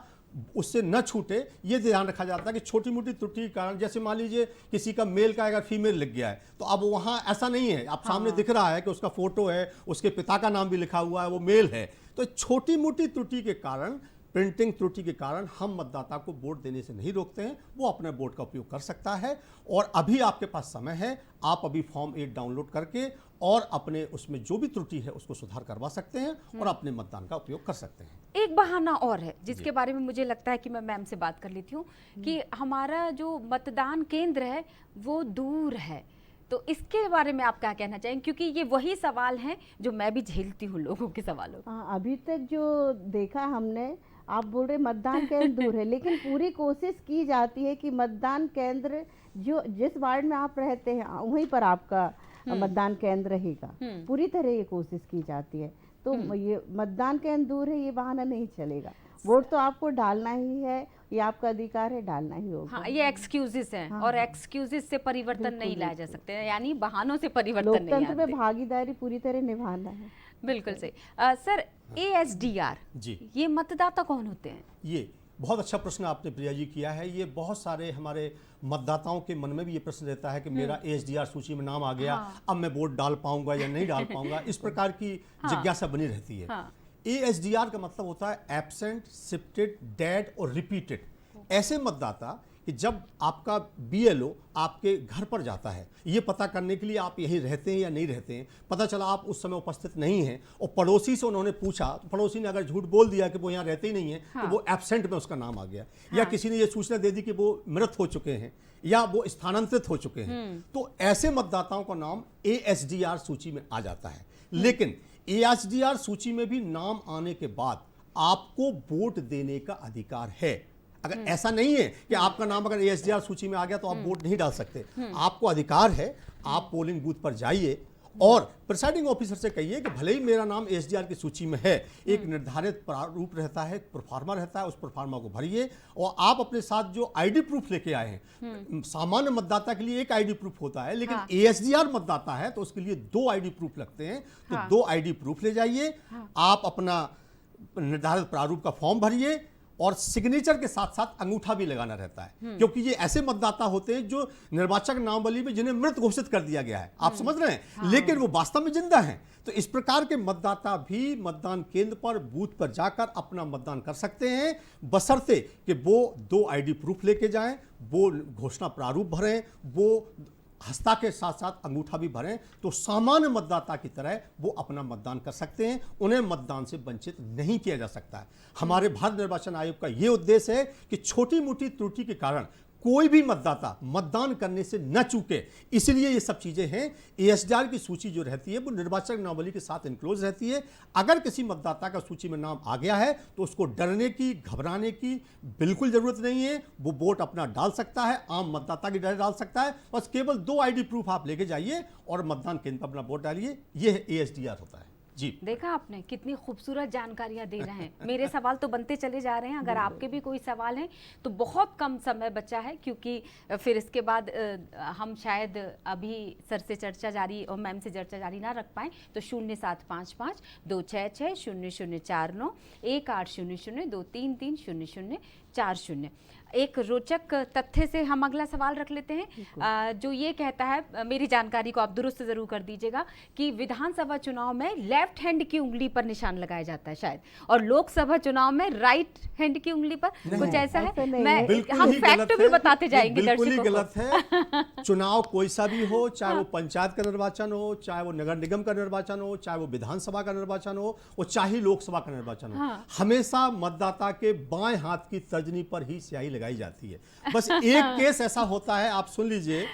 उससे न छूटे, ये ध्यान रखा जाता है कि छोटी मोटी त्रुटि के कारण, जैसे मान लीजिए किसी का मेल का अगर फीमेल लिख गया है, तो अब वहाँ ऐसा नहीं है, आप सामने दिख रहा है कि उसका फोटो है, उसके पिता का नाम भी लिखा हुआ है, वो मेल है। तो छोटी मोटी त्रुटि के कारण, प्रिंटिंग त्रुटि के कारण हम मतदाता को वोट देने से नहीं रोकते हैं। वो अपने वोट का उपयोग कर सकता है, और अभी आपके पास समय है। आप अभी फॉर्म 8 डाउनलोड करके और अपने उसमें जो भी त्रुटि है उसको सुधार करवा सकते हैं और अपने मतदान का उपयोग कर सकते हैं। एक बहाना और है जिसके बारे में मुझे लगता है कि मैं मैम से बात कर लेती हूँ कि हमारा जो मतदान केंद्र है वो दूर है, तो इसके बारे में आप क्या कहना चाहेंगे? क्योंकि ये वही सवाल हैं जो मैं भी झेलती हूँ लोगों के सवालों को। हाँ, अभी तक जो देखा हमने, आप बोल रहे मतदान केंद्र दूर है, लेकिन पूरी कोशिश की जाती है कि मतदान केंद्र जो जिस वार्ड में आप रहते हैं वहीं पर आपका मतदान केंद्र रहेगा। पूरी तरह ये कोशिश की जाती है। तो ये मतदान केंद्र दूर है, ये बहाना नहीं चलेगा। वोट तो आपको डालना ही है, ये आपका अधिकार है, डालना ही होगा। हाँ, ये एक्सक्यूजेस हैं, और एक्सक्यूजेस से परिवर्तन नहीं लाया जा सकते, यानी बहानों से परिवर्तन नहीं लोकतंत्र में आते। भागीदारी पूरी तरह निभाना है। बिल्कुल सही। सर, ASDR जी, ये मतदाता कौन होते हैं? ये बहुत अच्छा प्रश्न आपने प्रिया जी किया है। ये बहुत सारे हमारे मतदाताओं के मन में भी ये प्रश्न रहता है कि मेरा ASDR सूची में नाम आ गया, अब मैं वोट डाल पाऊंगा या नहीं डाल पाऊंगा। इस प्रकार की जिज्ञासा बनी रहती है। ASDR का मतलब होता है एब्सेंट, शिफ्टेड, डेड और रिपीटेड। ऐसे मतदाता कि जब आपका BLO आपके घर पर जाता है, ये पता करने के लिए आप यहीं रहते हैं या नहीं रहते हैं, पता चला आप उस समय उपस्थित नहीं हैं, और पड़ोसी से उन्होंने पूछा, तो पड़ोसी ने अगर झूठ बोल दिया कि वो यहाँ रहते ही नहीं है, तो वो एब्सेंट में उसका नाम आ गया। या किसी ने ये सूचना दे दी कि वो मृत हो चुके हैं या वो स्थानांतरित हो चुके हैं, तो ऐसे मतदाताओं का नाम ASDR सूची में आ जाता है। लेकिन ASDR सूची में भी नाम आने के बाद आपको वोट देने का अधिकार है। अगर ऐसा नहीं है कि आपका नाम अगर ASDR सूची में आ गया तो आप वोट नहीं डाल सकते, आपको अधिकार है। आप पोलिंग बूथ पर जाइए और प्रिसाइडिंग ऑफिसर से कहिए कि भले ही मेरा नाम ASDR की सूची में है, एक निर्धारित प्रारूप रहता है, प्रोफार्मा रहता है, उस प्रोफार्मा को भरिए, और आप अपने साथ जो ID प्रूफ लेके आए हैं, सामान्य मतदाता के लिए एक ID प्रूफ होता है, लेकिन ASDR मतदाता है तो उसके लिए 2 ID प्रूफ लगते हैं। तो 2 ID प्रूफ ले जाइए, आप अपना निर्धारित प्रारूप का फॉर्म भरिए, और सिग्नेचर के साथ साथ अंगूठा भी लगाना रहता है, क्योंकि ये ऐसे मतदाता होते हैं जो निर्वाचक नामावली में जिन्हें मृत घोषित कर दिया गया है, आप समझ रहे हैं, लेकिन वो वास्तव में जिंदा हैं। तो इस प्रकार के मतदाता भी मतदान केंद्र पर, बूथ पर जाकर अपना मतदान कर सकते हैं, बशर्ते कि वो 2 ID प्रूफ लेके जाएं, वो घोषणा प्रारूप भरें, वो हस्ता के साथ साथ अंगूठा भी भरें, तो सामान्य मतदाता की तरह वो अपना मतदान कर सकते हैं। उन्हें मतदान से वंचित नहीं किया जा सकता है। हमारे भारत निर्वाचन आयोग का ये उद्देश्य है कि छोटी मोटी त्रुटि के कारण कोई भी मतदाता मतदान करने से न चूके, इसलिए ये सब चीजें हैं। एएसडीआर की सूची जो रहती है वो निर्वाचक नावली के साथ इनक्लोज रहती है। अगर किसी मतदाता का सूची में नाम आ गया है तो उसको डरने की, घबराने की बिल्कुल जरूरत नहीं है। वो वोट अपना डाल सकता है, आम मतदाता की डाल सकता है। बस केवल 2 आईडी प्रूफ आप लेके जाइए और मतदान केंद्र पर अपना वोट डालिए। यह एएसडीआर होता है जी। देखा आपने कितनी खूबसूरत जानकारियां दे रहे हैं। मेरे सवाल तो बनते चले जा रहे हैं, अगर आपके भी कोई सवाल हैं तो बहुत कम समय बचा है, क्योंकि फिर इसके बाद हम शायद अभी सर से चर्चा जारी और मैम से चर्चा जारी ना रख पाएं। तो 0755 266 0049 1800 233 0040। एक रोचक तथ्य से हम अगला सवाल रख लेते हैं, जो ये कहता है, मेरी जानकारी को आप दुरुस्त जरूर कर दीजिएगा, कि विधानसभा चुनाव में लेफ्ट हैंड की उंगली पर निशान लगाया जाता है शायद, और लोकसभा चुनाव में राइट हैंड की उंगली पर कुछ ऐसा है। हम फैक्ट भी बताते जाएंगे बिल्कुल ही दर्शकों गलत है। चुनाव कोई सा भी हो, चाहे वो पंचायत का निर्वाचन हो, चाहे वो नगर निगम का निर्वाचन हो, चाहे वो विधानसभा का निर्वाचन हो, और चाहे लोकसभा का निर्वाचन हो, हमेशा मतदाता के बाएं हाथ की तर्जनी पर ही स्याही लगाई जाती है। बस एक केस ऐसा होता है, आप सुन लीजिए।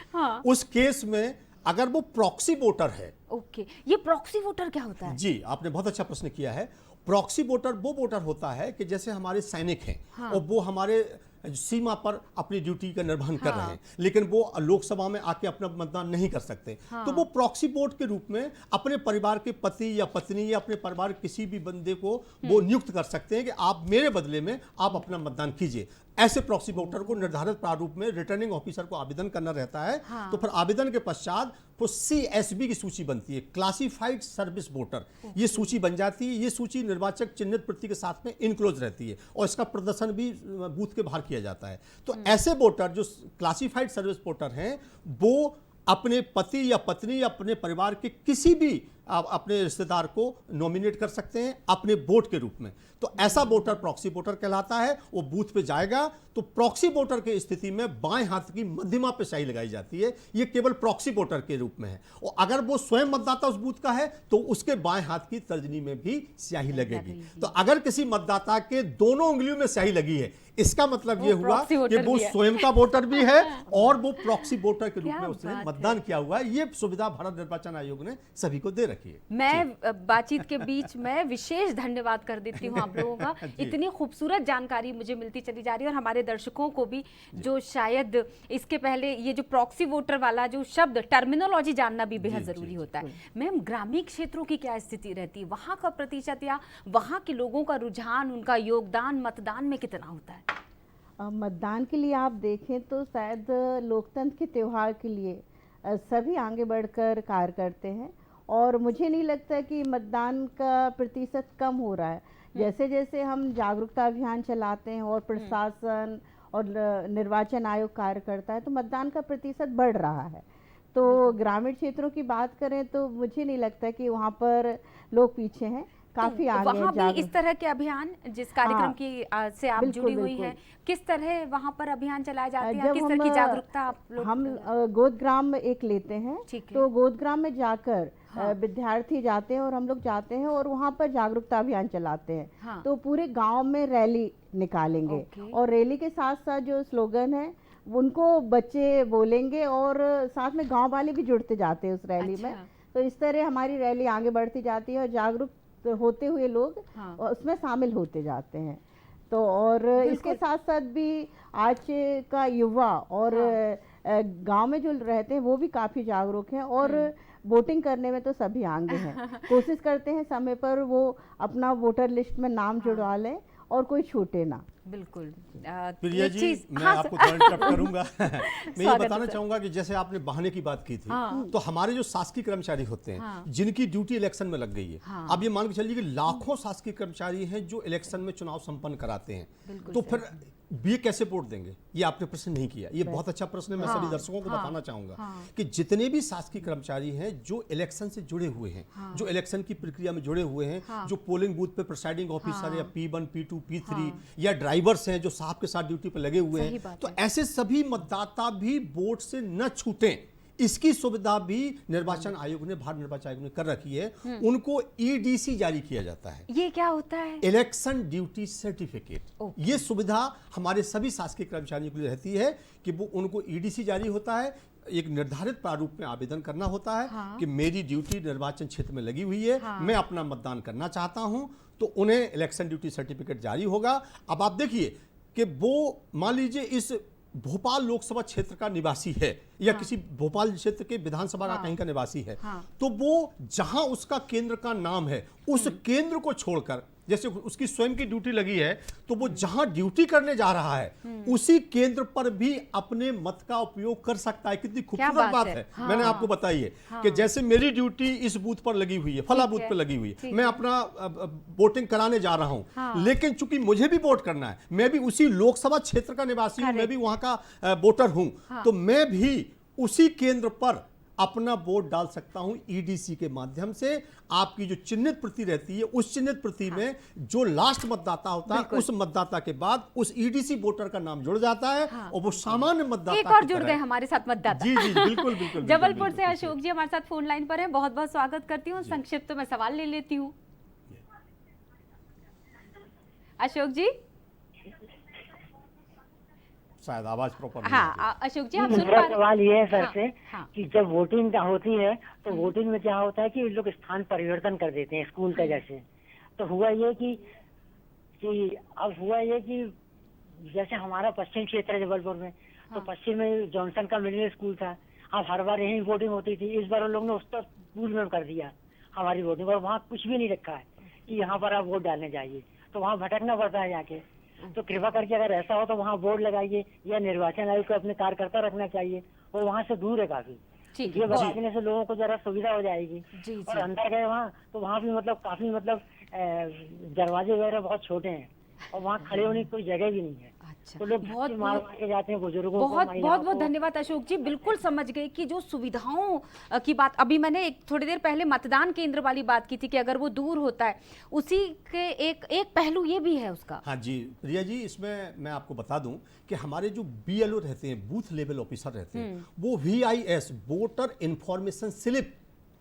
उस केस में अगर वो प्रॉक्सी वोटर है। ओके, ये प्रॉक्सी वोटर क्या होता है? जी, आपने बहुत अच्छा प्रश्न किया है। प्रॉक्सी वोटर वो वोटर होता है कि जैसे हमारे सैनिक हैं और वो हमारे सीमा पर अपनी ड्यूटी का निर्वहन कर रहे हैं, लेकिन वो लोकसभा में आके अपना मतदान नहीं कर सकते। तो वो प्रॉक्सी वोट के रूप में अपने परिवार के पति या पत्नी या अपने परिवार के किसी भी बंदे को वो नियुक्त कर सकते हैं कि आप मेरे बदले में आप अपना मतदान कीजिए। ऐसे प्रॉक्सी वोटर को निर्धारित प्रारूप में रिटर्निंग ऑफिसर को आवेदन करना रहता है। तो फिर आवेदन के पश्चात वो CSB की सूची बनती है, क्लासिफाइड सर्विस वोटर। ये सूची बन जाती है। ये सूची निर्वाचक चिन्हित प्रति के साथ में इनक्लोज रहती है और इसका प्रदर्शन भी बूथ के बाहर किया जाता है। तो ऐसे वोटर जो क्लासिफाइड सर्विस वोटर हैं, वो अपने पति या पत्नी या अपने परिवार के किसी भी अपने रिश्तेदार को नॉमिनेट कर सकते हैं अपने वोट के रूप में। तो ऐसा वोटर प्रॉक्सी वोटर कहलाता है। वो बूथ पे जाएगा तो प्रॉक्सी वोटर की स्थिति में बाएं हाथ की मध्यमा पे स्याही लगाई जाती है। ये केवल प्रॉक्सी वोटर के रूप में है। और अगर वो स्वयं मतदाता उस बूथ का है तो उसके बाएं हाथ की तर्जनी में भी स्याही लगेगी। तो अगर किसी मतदाता के दोनों उंगलियों में स्याही लगी है, इसका मतलब ये हुआ कि वो स्वयं का वोटर भी है और वो प्रॉक्सी वोटर के रूप में उसने मतदान किया हुआ है। ये सुविधा भारत निर्वाचन आयोग ने सभी को दे रखी है। मैं बातचीत के बीच में विशेष धन्यवाद कर देती हूँ आप लोगों का। इतनी खूबसूरत जानकारी मुझे मिलती चली जा रही है, और हमारे दर्शकों को भी, जो शायद इसके पहले ये जो प्रॉक्सी वोटर वाला जो शब्द टर्मिनोलॉजी जानना भी बेहद जरूरी होता है। मैम, ग्रामीण क्षेत्रों की क्या स्थिति रहती है? वहाँ का प्रतिशत या वहाँ के लोगों का रुझान, उनका योगदान मतदान में कितना होता है? मतदान के लिए आप देखें तो शायद लोकतंत्र के त्यौहार के लिए सभी आगे बढ़कर कार्य करते हैं, और मुझे नहीं लगता कि मतदान का प्रतिशत कम हो रहा है। जैसे जैसे हम जागरूकता अभियान चलाते हैं और प्रशासन और निर्वाचन आयोग कार्य करता है, तो मतदान का प्रतिशत बढ़ रहा है। तो ग्रामीण क्षेत्रों की बात करें तो मुझे नहीं लगता कि वहाँ पर लोग पीछे हैं, काफी आगे हैं। वहाँ भी इस तरह के अभियान, जिस कार्यक्रम की से आप जुड़ी हुई हैं, किस तरह वहाँ पर अभियान चलाए जाते हैं? किस तरह की जागरूकता आप लोग? हम गोदग्राम में एक लेते हैं, तो गोदग्राम में जाकर विद्यार्थी जाते हैं और हम लोग जाते हैं और वहाँ पर जागरूकता अभियान चलाते हैं। तो पूरे गांव में रैली निकालेंगे और रैली के साथ साथ जो स्लोगन है उनको बच्चे बोलेंगे और साथ में गांव वाले भी जुड़ते जाते हैं उस रैली में। तो इस तरह हमारी रैली आगे बढ़ती जाती है और जागरूक होते हुए लोग उसमें शामिल होते जाते हैं। तो और इसके साथ साथ भी आज का युवा और गांव में जो रहते हैं वो भी काफ़ी जागरूक हैं और वोटिंग करने में तो सभी आगे हैं। कोशिश करते हैं समय पर वो अपना वोटर लिस्ट में नाम जुड़वा लें और कोई छूटे ना। बिल्कुल। प्रिया जी, मैं आपको थोड़ा इंटरप्ट करूंगा। मैं ये बताना चाहूंगा कि जैसे आपने बहाने की बात की थी, तो हमारे जो शासकीय कर्मचारी होते हैं जिनकी ड्यूटी इलेक्शन में लग गई है, अब ये मान के चलिए कि लाखों शासकीय कर्मचारी हैं जो इलेक्शन में चुनाव संपन्न कराते हैं, तो फिर ये कैसे वोट देंगे? ये आपने प्रश्न नहीं किया। ये बहुत अच्छा प्रश्न है। मैं सभी दर्शकों को बताना चाहूंगा कि जितने भी शासकीय कर्मचारी हैं जो इलेक्शन से जुड़े हुए हैं, जो इलेक्शन की प्रक्रिया में जुड़े हुए हैं, जो पोलिंग बूथ पे प्रिसाइडिंग ऑफिसर या P1, P2, P3 या ड्राइवर्स हैं जो साहब के साथ ड्यूटी पे लगे हुए हैं, तो ऐसे सभी मतदाता भी वोट से न छूटें, इसकी सुविधा भी निर्वाचन आयोग ने, भारत निर्वाचन आयोग ने कर रखी है। उनको ईडीसी जारी किया जाता है, ये क्या होता है? Election duty certificate. ये सुविधा हमारे सभी शासकीय कर्मचारियों के लिए रहती है कि वो उनको ईडीसी जारी होता है, एक निर्धारित प्रारूप में आवेदन करना होता है कि मेरी ड्यूटी निर्वाचन क्षेत्र में लगी हुई है, मैं अपना मतदान करना चाहता हूं, तो उन्हें इलेक्शन ड्यूटी सर्टिफिकेट जारी होगा। अब आप देखिए कि वो मान लीजिए इस भोपाल लोकसभा क्षेत्र का निवासी है या किसी भोपाल क्षेत्र के विधानसभा का कहीं का निवासी है, तो वो जहां उसका केंद्र का नाम है उस केंद्र को छोड़कर, जैसे उसकी स्वयं की ड्यूटी लगी है, तो वो जहां ड्यूटी करने जा रहा है उसी केंद्र पर भी अपने मत का उपयोग कर सकता है। कितनी खूबसूरत बात है। मैंने आपको बताई है कि जैसे मेरी ड्यूटी इस बूथ पर लगी हुई है, फला बूथ पर लगी हुई है, मैं अपना वोटिंग कराने जा रहा हूं, लेकिन चूंकि मुझे भी वोट करना है, मैं भी उसी लोकसभा क्षेत्र का निवासी हूं, मैं भी वहां का वोटर हूं, तो मैं भी उसी केंद्र पर अपना वोट डाल सकता हूं ईडीसी के माध्यम से। आपकी जो चिन्हित प्रति रहती है, उस चिन्हित प्रति में जो लास्ट मतदाता होता है, उस मतदाता के बाद उस ईडीसी वोटर का नाम जुड़ जाता है और वो सामान्य मतदाता एक और जुड़ गए हमारे साथ मतदाता। जी जी बिल्कुल बिल्कुल। जबलपुर से अशोक जी हमारे साथ फोन लाइन पर हैं, बहुत बहुत स्वागत करती हूँ। संक्षिप्त में सवाल ले लेती हूँ। अशोक जी, शायद आवाज प्रॉपर। हाँ अशोक जी, आप सुन पा मेरा रहे? सवाल ये है सर से हाँ। कि जब वोटिंग होती है तो वोटिंग में क्या होता है कि लोग स्थान परिवर्तन कर देते हैं स्कूल का जैसे। तो हुआ ये कि अब हुआ ये कि जैसे हमारा पश्चिम क्षेत्र है जबलपुर में, तो पश्चिम में जॉनसन का मिडिल स्कूल था। अब हर बार यही वोटिंग होती थी, इस बार उन लोगों ने उस पर स्कूल में कर दिया हमारी वोटिंग, और वहाँ कुछ भी नहीं रखा है कि यहाँ पर आप वोट डालने जाइए, तो वहाँ भटकना पड़ता है जाके। तो कृपा करके अगर ऐसा हो तो वहाँ बोर्ड लगाइए, या निर्वाचन आयोग को अपने कार्यकर्ता रखना चाहिए, वो वहाँ से दूर है काफी। ठीक ये बताने से लोगों को जरा सुविधा हो जाएगी। जी, और अंदर गए वहाँ तो वहाँ भी मतलब काफी मतलब दरवाजे वगैरह बहुत छोटे हैं और वहाँ खड़े होने की कोई जगह भी नहीं है। अच्छा, तो लोग बहुत मार मार के जाते हैं बुजुर्गों को, बहुत महिलाओं बहुत को। धन्यवाद अशोक जी। बिल्कुल समझ गए कि जो सुविधाओं की बात, अभी मैंने एक थोड़ी देर पहले मतदान केंद्र वाली बात की थी कि अगर वो दूर होता है, उसी के एक पहलू ये भी है उसका। हाँ जी प्रिया जी, इसमें मैं आपको बता दूं कि हमारे जो बीएलओ रहते हैं, बूथ लेवल ऑफिसर रहते हैं, वो VIS वोटर इंफॉर्मेशन स्लिप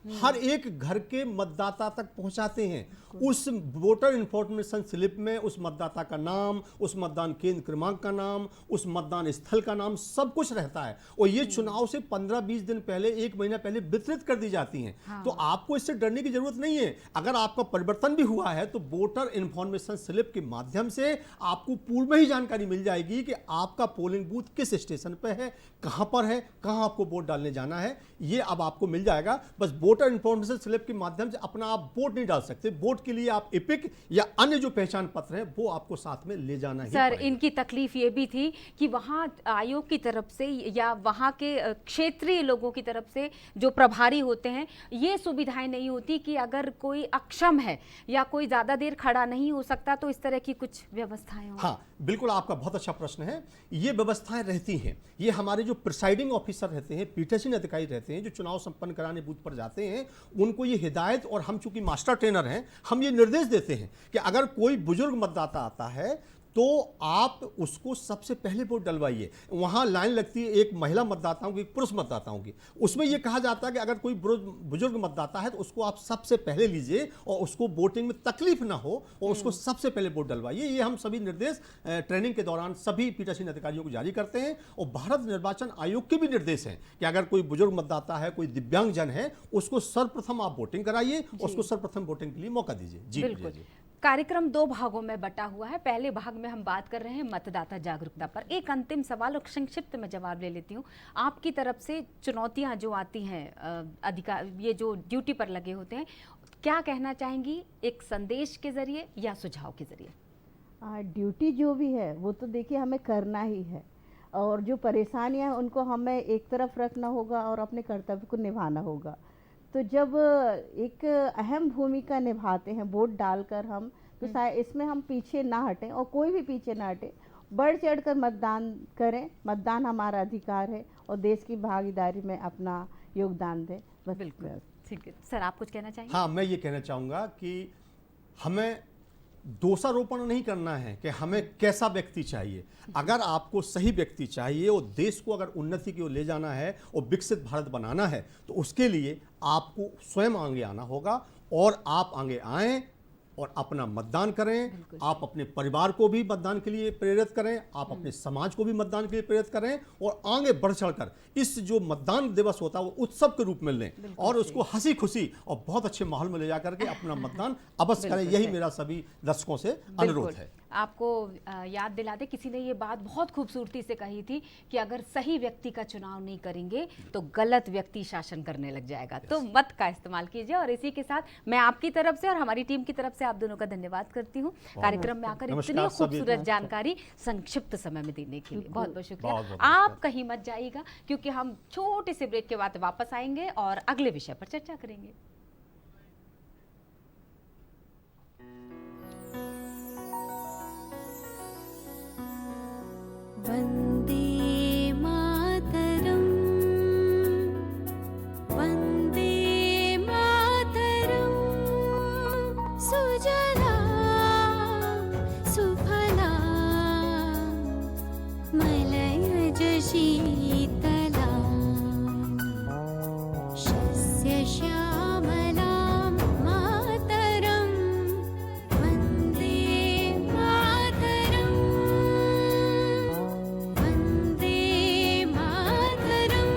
हर एक घर के मतदाता तक पहुंचाते हैं। उस वोटर इंफॉर्मेशन स्लिप में उस मतदाता का नाम, उस मतदान केंद्र क्रमांक का नाम, उस मतदान स्थल का नाम, सब कुछ रहता है। और ये चुनाव से 15-20 दिन पहले, 1 महीना पहले वितरित कर दी जाती हैं। तो आपको इससे डरने की जरूरत नहीं है। अगर आपका परिवर्तन भी हुआ है तो वोटर इंफॉर्मेशन स्लिप के माध्यम से आपको पूर्व में ही जानकारी मिल जाएगी कि आपका पोलिंग बूथ किस स्टेशन पे है, कहां पर है, कहां आपको वोट डालने जाना है, ये अब आपको मिल जाएगा। बस वोटर इंफॉर्मेशन स्लिप के माध्यम से अपना आप वोट नहीं डाल सकते। वोट के लिए आप इपिक या अन्य जो पहचान पत्र है वो आपको साथ में ले जाना ही सर पड़ेगा। इनकी तकलीफ ये भी थी कि वहाँ आयोग की तरफ से या वहाँ के क्षेत्रीय लोगों की तरफ से जो प्रभारी होते हैं, ये सुविधाएं नहीं होती कि अगर कोई अक्षम है या कोई ज़्यादा देर खड़ा नहीं हो सकता तो इस तरह की कुछ व्यवस्थाएं हो। हाँ बिल्कुल, आपका बहुत अच्छा प्रश्न है। ये व्यवस्थाएं रहती हैं। ये हमारे जो प्रिसाइडिंग ऑफिसर रहते हैं, पीठासीन अधिकारी रहते हैं, जो चुनाव संपन्न कराने बूथ पर जाते हैं, उनको ये हिदायत, और हम चूंकि मास्टर ट्रेनर हैं, हम ये निर्देश देते हैं कि अगर कोई बुजुर्ग मतदाता आता है तो आप उसको सबसे पहले वोट डलवाइए। वहाँ लाइन लगती है एक महिला मतदाताओं की, एक पुरुष मतदाताओं की। उसमें यह कहा जाता है कि अगर कोई बुजुर्ग मतदाता है तो उसको आप सबसे पहले लीजिए और उसको वोटिंग में तकलीफ ना हो और उसको सबसे पहले वोट डलवाइए। ये हम सभी निर्देश ट्रेनिंग के दौरान सभी पीठासीन अधिकारियों को जारी करते हैं। और भारत निर्वाचन आयोग के भी निर्देश हैं कि अगर कोई बुजुर्ग मतदाता है, कोई दिव्यांगजन है, उसको सर्वप्रथम आप वोटिंग कराइए, उसको सर्वप्रथम वोटिंग के लिए मौका दीजिए। जी बिल्कुल। जी। कार्यक्रम 2 भागों में बटा हुआ है। पहले भाग में हम बात कर रहे हैं मतदाता जागरूकता पर। एक अंतिम सवाल और संक्षिप्त में जवाब ले लेती हूँ। आपकी तरफ से चुनौतियाँ जो आती हैं, अधिकार ये जो ड्यूटी पर लगे होते हैं, क्या कहना चाहेंगी एक संदेश के जरिए या सुझाव के जरिए? ड्यूटी जो भी है वो तो देखिए हमें करना ही है, और जो परेशानियां हैं उनको हमें एक तरफ रखना होगा और अपने कर्तव्य को निभाना होगा। तो जब एक अहम भूमिका निभाते हैं वोट डालकर हम, तो शायद इसमें हम पीछे ना हटें और कोई भी पीछे ना हटे, बढ़ चढ़कर मतदान करें। मतदान हमारा अधिकार है और देश की भागीदारी में अपना योगदान दें। बस बिल्कुल, ठीक है। सर आप कुछ कहना चाहेंगे? हाँ, मैं ये कहना चाहूँगा कि हमें दोषारोपण नहीं करना है कि हमें कैसा व्यक्ति चाहिए। अगर आपको सही व्यक्ति चाहिए और देश को अगर उन्नति की ओर ले जाना है और विकसित भारत बनाना है, तो उसके लिए आपको स्वयं आगे आना होगा और आप आगे आएं और अपना मतदान करें। आप अपने परिवार को भी मतदान के लिए प्रेरित करें, आप अपने समाज को भी मतदान के लिए प्रेरित करें और आगे बढ़ चढ़कर इस जो मतदान दिवस होता है वो उत्सव के रूप में लें और उसको हंसी खुशी और बहुत अच्छे माहौल में ले जाकर के अपना मतदान अवश्य करें। यही मेरा सभी दर्शकों से अनुरोध है। आपको याद दिला दे, किसी ने ये बात बहुत खूबसूरती से कही थी कि अगर सही व्यक्ति का चुनाव नहीं करेंगे तो गलत व्यक्ति शासन करने लग जाएगा। तो मत का इस्तेमाल कीजिए। और इसी के साथ मैं आपकी तरफ से और हमारी टीम की तरफ से आप दोनों का धन्यवाद करती हूँ कार्यक्रम में आकर इतनी खूबसूरत जानकारी संक्षिप्त समय में देने के लिए। बहुत बहुत शुक्रिया। आप कहीं मत जाइएगा क्योंकि हम छोटे से ब्रेक के बाद वापस आएंगे और अगले विषय पर चर्चा करेंगे। वन्दे मातरम्, वन्दे मातरम्, सुजला सुफला मलयज शीतला शस्य श्यामलां मातरम्, वन्दे मातरम्, वन्दे मातरम्।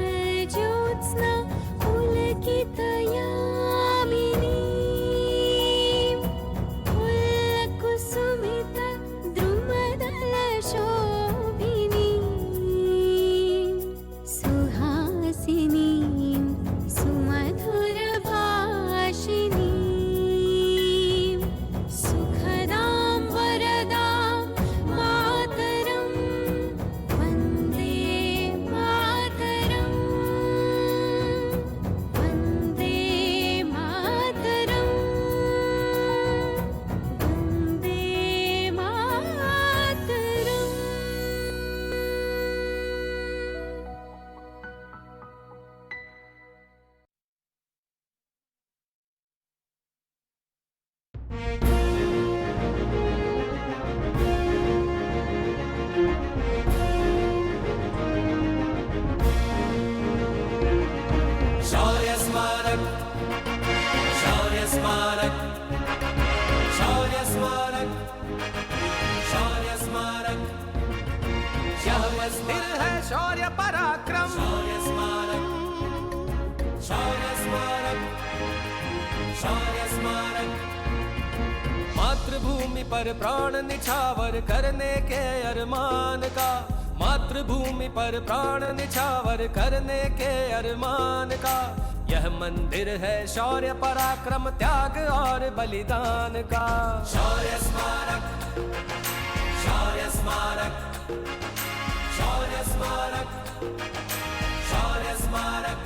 शुभ्रज्योत्स्ना पुलकितयामिनी, फुल्लकुसुमित द्रुमदलशोभिनी, सुहासिनीं सुमधुरभाषिणीं, सुखदां वरदां मातरं, वन्दे मातरं, वन्दे मातरं, वन्दे मातरम्। शौर्य स्मारक, शौर्य स्मारक, शौर्य स्मारक, शौर्य स्मारक, शौर्य स्थिर है शौर्य पराक्रम, शौर्य स्मारक, शौर्य स्मारक, शौर्य स्मारक। मातृभूमि पर प्राण निछावर करने के अरमान का, मातृभूमि पर प्राण निछावर करने के अरमान का, यह मंदिर है शौर्य पराक्रम त्याग और बलिदान का। शौर्य स्मारक, शौर्य स्मारक, शौर्य स्मारक, शौर्य स्मारक।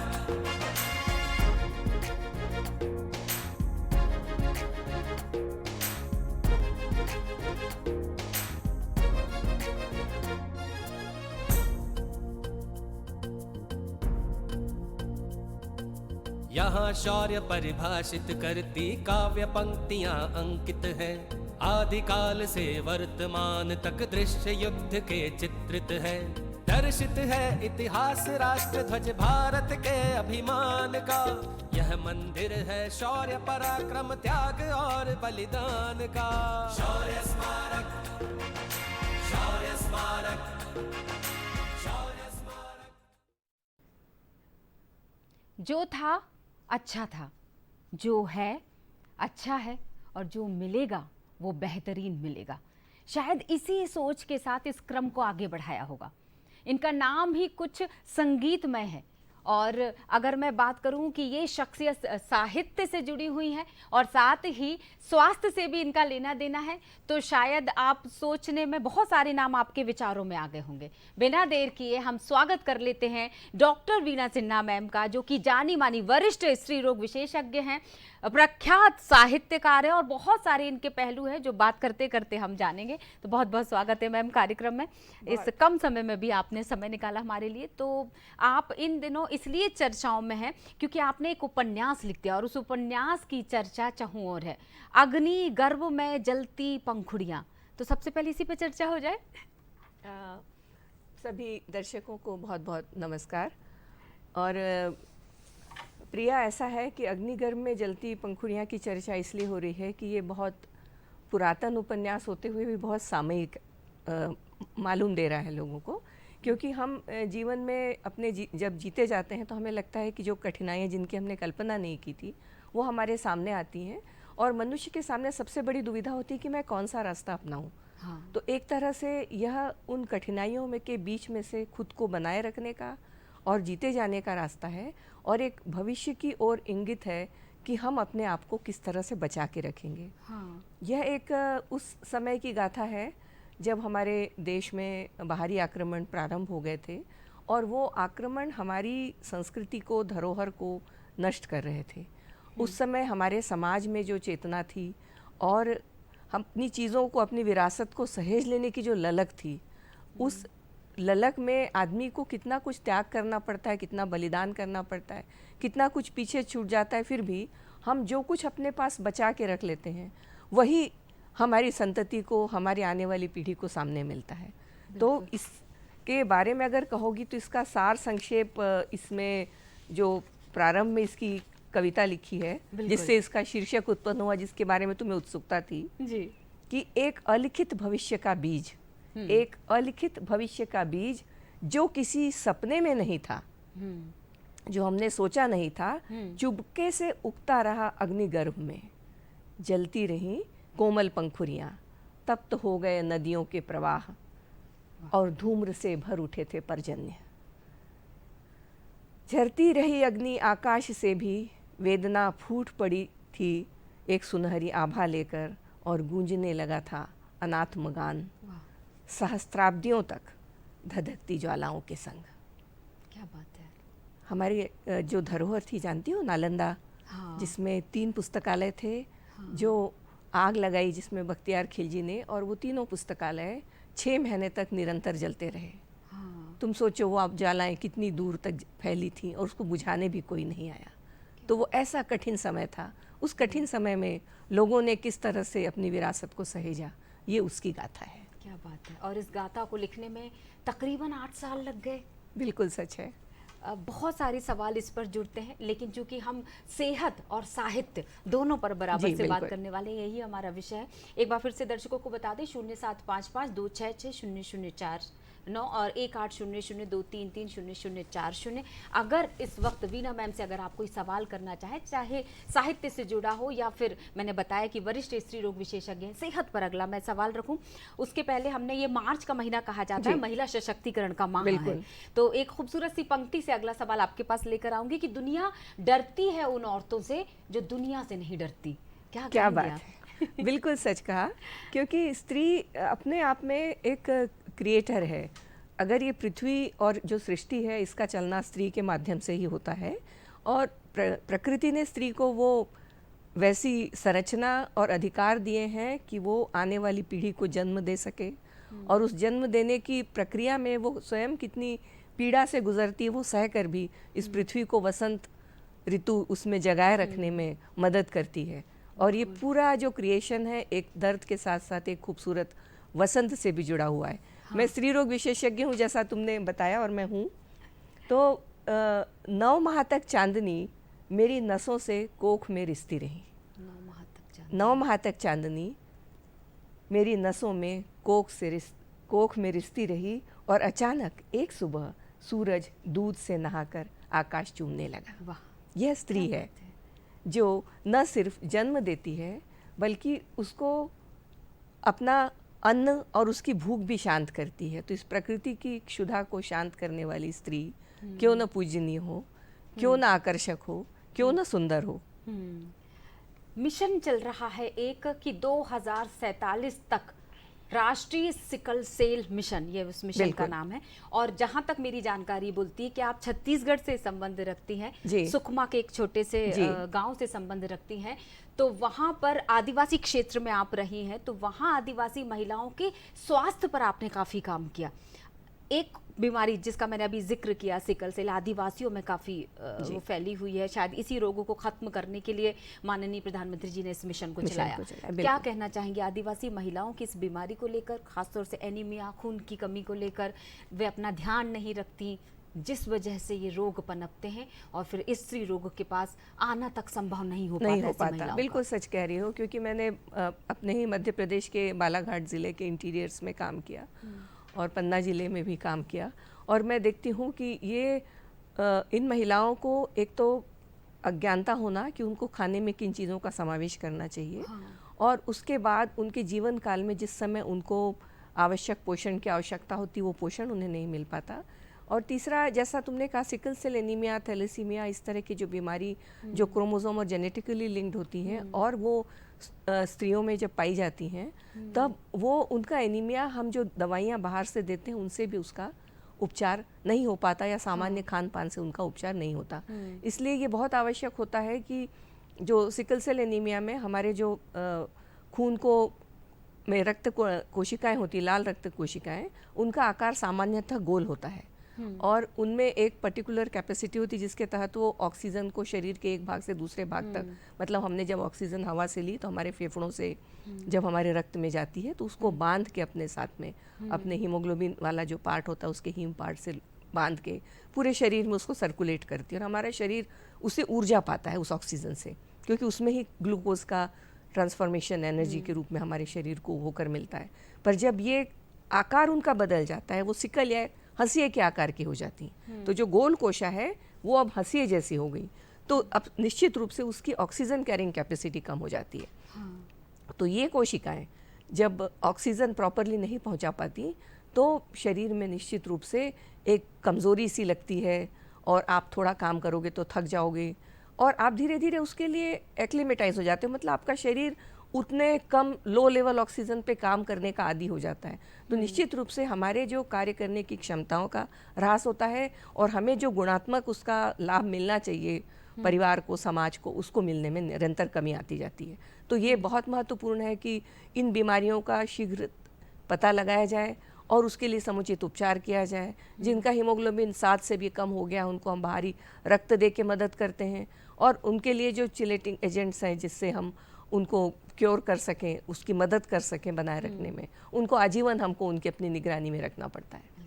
यहाँ शौर्य परिभाषित करती काव्य पंक्तियाँ अंकित हैं। आदिकाल से वर्तमान तक दृश्य युद्ध के चित्रित है। दर्शित है इतिहास राष्ट्र ध्वज भारत के अभिमान का। यह मंदिर है शौर्य पराक्रम त्याग और बलिदान का। शौर्य स्मारक, शौर्य स्मारक, शौर्य स्मारक। जो था अच्छा था, जो है अच्छा है और जो मिलेगा वो बेहतरीन मिलेगा। शायद इसी सोच के साथ इस क्रम को आगे बढ़ाया होगा। इनका नाम ही कुछ संगीतमय है और अगर मैं बात करूं कि ये शख्सियत साहित्य से जुड़ी हुई है और साथ ही स्वास्थ्य से भी इनका लेना देना है, तो शायद आप सोचने में बहुत सारे नाम आपके विचारों में आ गए होंगे। बिना देर किए हम स्वागत कर लेते हैं डॉक्टर वीणा सिन्हा मैम का, जो कि जानी मानी वरिष्ठ स्त्री रोग विशेषज्ञ हैं, प्रख्यात साहित्यकार है और बहुत सारे इनके पहलू हैं जो बात करते करते हम जानेंगे। तो बहुत बहुत स्वागत है मैम कार्यक्रम में। इस कम समय में भी आपने समय निकाला हमारे लिए। तो आप इन दिनों इसलिए चर्चाओं में हैं क्योंकि आपने एक उपन्यास लिख दिया और उस उपन्यास की चर्चा चहुं ओर है, अग्नि गर्भ में जलती पंखुड़ियाँ। तो सबसे पहले इसी पे चर्चा हो जाए। सभी दर्शकों को बहुत बहुत नमस्कार। और प्रिया, ऐसा है कि अग्निगर्भ में जलती पंखुड़ियाँ की चर्चा इसलिए हो रही है कि ये बहुत पुरातन उपन्यास होते हुए भी बहुत सामयिक मालूम दे रहा है लोगों को, क्योंकि हम जीवन में अपने जब जीते जाते हैं तो हमें लगता है कि जो कठिनाइयाँ जिनकी हमने कल्पना नहीं की थी वो हमारे सामने आती हैं और मनुष्य के सामने सबसे बड़ी दुविधा होती है कि मैं कौन सा रास्ता अपनाऊँ। हाँ। तो एक तरह से यह उन कठिनाइयों में के बीच में से खुद को बनाए रखने का और जीते जाने का रास्ता है और एक भविष्य की ओर इंगित है कि हम अपने आप को किस तरह से बचा के रखेंगे। हाँ। यह एक उस समय की गाथा है जब हमारे देश में बाहरी आक्रमण प्रारंभ हो गए थे और वो आक्रमण हमारी संस्कृति को, धरोहर को नष्ट कर रहे थे। उस समय हमारे समाज में जो चेतना थी और हम अपनी चीज़ों को, अपनी विरासत को सहेज लेने की जो ललक थी, उस ललक में आदमी को कितना कुछ त्याग करना पड़ता है, कितना बलिदान करना पड़ता है, कितना कुछ पीछे छूट जाता है, फिर भी हम जो कुछ अपने पास बचा के रख लेते हैं वही हमारी संतति को, हमारी आने वाली पीढ़ी को सामने मिलता है। तो इसके बारे में अगर कहोगी तो इसका सार संक्षेप इसमें जो प्रारंभ में इसकी कविता लिखी है, जिससे इसका शीर्षक उत्पन्न हुआ, जिसके बारे में तुम्हें उत्सुकता थी जी। कि एक अलिखित भविष्य का बीज, एक अलिखित भविष्य का बीज जो किसी सपने में नहीं था, जो हमने सोचा नहीं था, चुपके से उगता रहा अग्निगर्भ में, जलती रही कोमल पंखुड़ियाँ, तप्त हो गए नदियों के प्रवाह और धूम्र से भर उठे थे पर्जन्य। झरती रही अग्नि आकाश से भी वेदना फूट पड़ी थी एक सुनहरी आभा लेकर और गूंजने लगा था अनात्म गान सहस्त्राब्दियों तक धधकती ज्वालाओं के संग। क्या बात है। हमारी जो धरोहर थी, जानती हो, नालंदा, हाँ। जिसमें 3 पुस्तकालय थे, हाँ। जो आग लगाई जिसमें बख्तियार खिलजी ने, और वो तीनों पुस्तकालय 6 महीने तक निरंतर जलते रहे। हाँ। तुम सोचो वो आप ज्वालाएं कितनी दूर तक फैली थी और उसको बुझाने भी कोई नहीं आया। तो वो ऐसा कठिन समय था। उस कठिन समय में लोगों ने किस तरह से अपनी विरासत को सहेजा, ये उसकी गाथा है। क्या बात है। और इस गाथा को लिखने में तकरीबन 8 साल लग गए। बिल्कुल सच है। बहुत सारे सवाल इस पर जुड़ते हैं, लेकिन चूंकि हम सेहत और साहित्य दोनों पर बराबर से बात करने वाले, यही हमारा विषय है। एक बार फिर से दर्शकों को बता दें, 0755-266-004 9 और 1800-233-0040। अगर इस वक्त वीणा मैम से अगर आप कोई सवाल करना चाहे, चाहे साहित्य से जुड़ा हो या फिर मैंने बताया कि वरिष्ठ स्त्री रोग विशेषज्ञ हैं, सेहत पर अगला मैं सवाल रखूं, उसके पहले हमने ये मार्च का महीना कहा जाता है महिला सशक्तिकरण का माह है, तो एक खूबसूरत सी पंक्ति से अगला सवाल आपके पास लेकर आऊंगी कि दुनिया डरती है उन औरतों से जो दुनिया से नहीं डरती। क्या बात है। बिल्कुल सच कहा, क्योंकि स्त्री अपने आप में एक क्रिएटर है। अगर ये पृथ्वी और जो सृष्टि है, इसका चलना स्त्री के माध्यम से ही होता है और प्रकृति ने स्त्री को वो वैसी संरचना और अधिकार दिए हैं कि वो आने वाली पीढ़ी को जन्म दे सके, और उस जन्म देने की प्रक्रिया में वो स्वयं कितनी पीड़ा से गुजरती है, वो सहकर भी इस पृथ्वी को वसंत ऋतु उसमें जगाए रखने में मदद करती है। और ये पूरा जो क्रिएशन है एक दर्द के साथ साथ एक खूबसूरत वसंत से भी जुड़ा हुआ है। हाँ। मैं स्त्री रोग विशेषज्ञ हूँ, जैसा तुमने बताया, और मैं हूँ। तो 9 माह तक चांदनी मेरी नसों से कोख में रिश्ती रही। 9 माह तक चांदनी मेरी नसों में कोख में रिश्ती रही, और अचानक एक सुबह सूरज दूध से नहाकर आकाश चूमने लगा। वाह। यह स्त्री है जो न सिर्फ जन्म देती है बल्कि उसको अपना अन्न और उसकी भूख भी शांत करती है। तो इस प्रकृति की क्षुधा को शांत करने वाली स्त्री क्यों न पूजनीय हो। क्यों ना आकर्षक हो, क्यों ना सुंदर हो। मिशन चल रहा है एक कि 2047 तक राष्ट्रीय सिकल सेल मिशन, ये उस मिशन का बिल्कुल। नाम है। और जहां तक मेरी जानकारी बोलती है कि आप छत्तीसगढ़ से संबंध रखती हैं, जी। सुकमा के एक छोटे से जी। गांव से संबंध रखती हैं, तो वहां पर आदिवासी क्षेत्र में आप रही हैं, तो वहां आदिवासी महिलाओं के स्वास्थ्य पर आपने काफी काम किया। एक बीमारी जिसका मैंने अभी जिक्र किया, सिकल सेल, आदिवासियों में काफी वो फैली हुई है। शायद इसी रोगों को खत्म करने के लिए माननीय प्रधानमंत्री जी ने इस मिशन को चलाया। क्या बिल्कुल। कहना चाहेंगे आदिवासी महिलाओं की इस बीमारी को लेकर, खासतौर से एनीमिया, खून की कमी को लेकर वे अपना ध्यान नहीं रखती, जिस वजह से ये रोग पनपते हैं और फिर इस स्त्री रोग के पास आना तक संभव नहीं हो नहीं हो ऐसी पाता। महिलाओं बिल्कुल का। सच कह रही हो, क्योंकि मैंने अपने ही मध्य प्रदेश के बालाघाट ज़िले के इंटीरियर्स में काम किया और पन्ना ज़िले में भी काम किया, और मैं देखती हूँ कि ये इन महिलाओं को एक तो अज्ञानता होना कि उनको खाने में किन चीज़ों का समावेश करना चाहिए, और उसके बाद उनके जीवन काल में जिस समय उनको आवश्यक पोषण की आवश्यकता होती वो पोषण उन्हें नहीं मिल पाता। और तीसरा, जैसा तुमने कहा, सिकल सेल एनीमिया, थैलेसीमिया, इस तरह की जो बीमारी जो क्रोमोसोम और जेनेटिकली लिंक्ड होती हैं और वो स्त्रियों में जब पाई जाती हैं, तब वो उनका एनीमिया हम जो दवाइयाँ बाहर से देते हैं उनसे भी उसका उपचार नहीं हो पाता, या सामान्य खान पान से उनका उपचार नहीं होता। इसलिए ये बहुत आवश्यक होता है कि जो सिकल सेल एनीमिया में हमारे जो खून को में रक्त कोशिकाएं होती, लाल रक्त कोशिकाएं, उनका आकार सामान्यतः गोल होता है और उनमें एक पर्टिकुलर कैपेसिटी होती है जिसके तहत वो ऑक्सीजन को शरीर के एक भाग से दूसरे भाग तक, मतलब हमने जब ऑक्सीजन हवा से ली तो हमारे फेफड़ों से जब हमारे रक्त में जाती है तो उसको बांध के अपने साथ में अपने हीमोग्लोबिन वाला जो पार्ट होता है उसके हीम पार्ट से बांध के पूरे शरीर में उसको सर्कुलेट करती है, और हमारा शरीर उससे ऊर्जा पाता है उस ऑक्सीजन से, क्योंकि उसमें ही ग्लूकोज का ट्रांसफॉर्मेशन एनर्जी के रूप में हमारे शरीर को होकर मिलता है। पर जब ये आकार उनका बदल जाता है, वो सिकल या हंसिए के आकार की हो जाती हैं, तो जो गोल कोशा है वो अब हंसिए जैसी हो गई, तो अब निश्चित रूप से उसकी ऑक्सीजन कैरिंग कैपेसिटी कम हो जाती है। तो ये कोशिकाएं जब ऑक्सीजन प्रॉपरली नहीं पहुंचा पाती तो शरीर में निश्चित रूप से एक कमज़ोरी सी लगती है, और आप थोड़ा काम करोगे तो थक जाओगे, और आप धीरे धीरे उसके लिए एक्लिमेटाइज हो जाते हो, मतलब आपका शरीर उतने कम लो लेवल ऑक्सीजन पे काम करने का आदी हो जाता है। तो निश्चित रूप से हमारे जो कार्य करने की क्षमताओं का ह्रास होता है, और हमें जो गुणात्मक उसका लाभ मिलना चाहिए परिवार को, समाज को, उसको मिलने में निरंतर कमी आती जाती है। तो ये बहुत महत्वपूर्ण है कि इन बीमारियों का शीघ्र पता लगाया जाए और उसके लिए समुचित उपचार किया जाए। जिनका हीमोग्लोबिन 7 से भी कम हो गया उनको हम बाहरी रक्त दे के मदद करते हैं, और उनके लिए जो चिलेटिंग एजेंट्स हैं जिससे हम उनको क्योर कर सकें, उसकी मदद कर सकें बनाए रखने में, उनको आजीवन हमको उनकी अपनी निगरानी में रखना पड़ता है।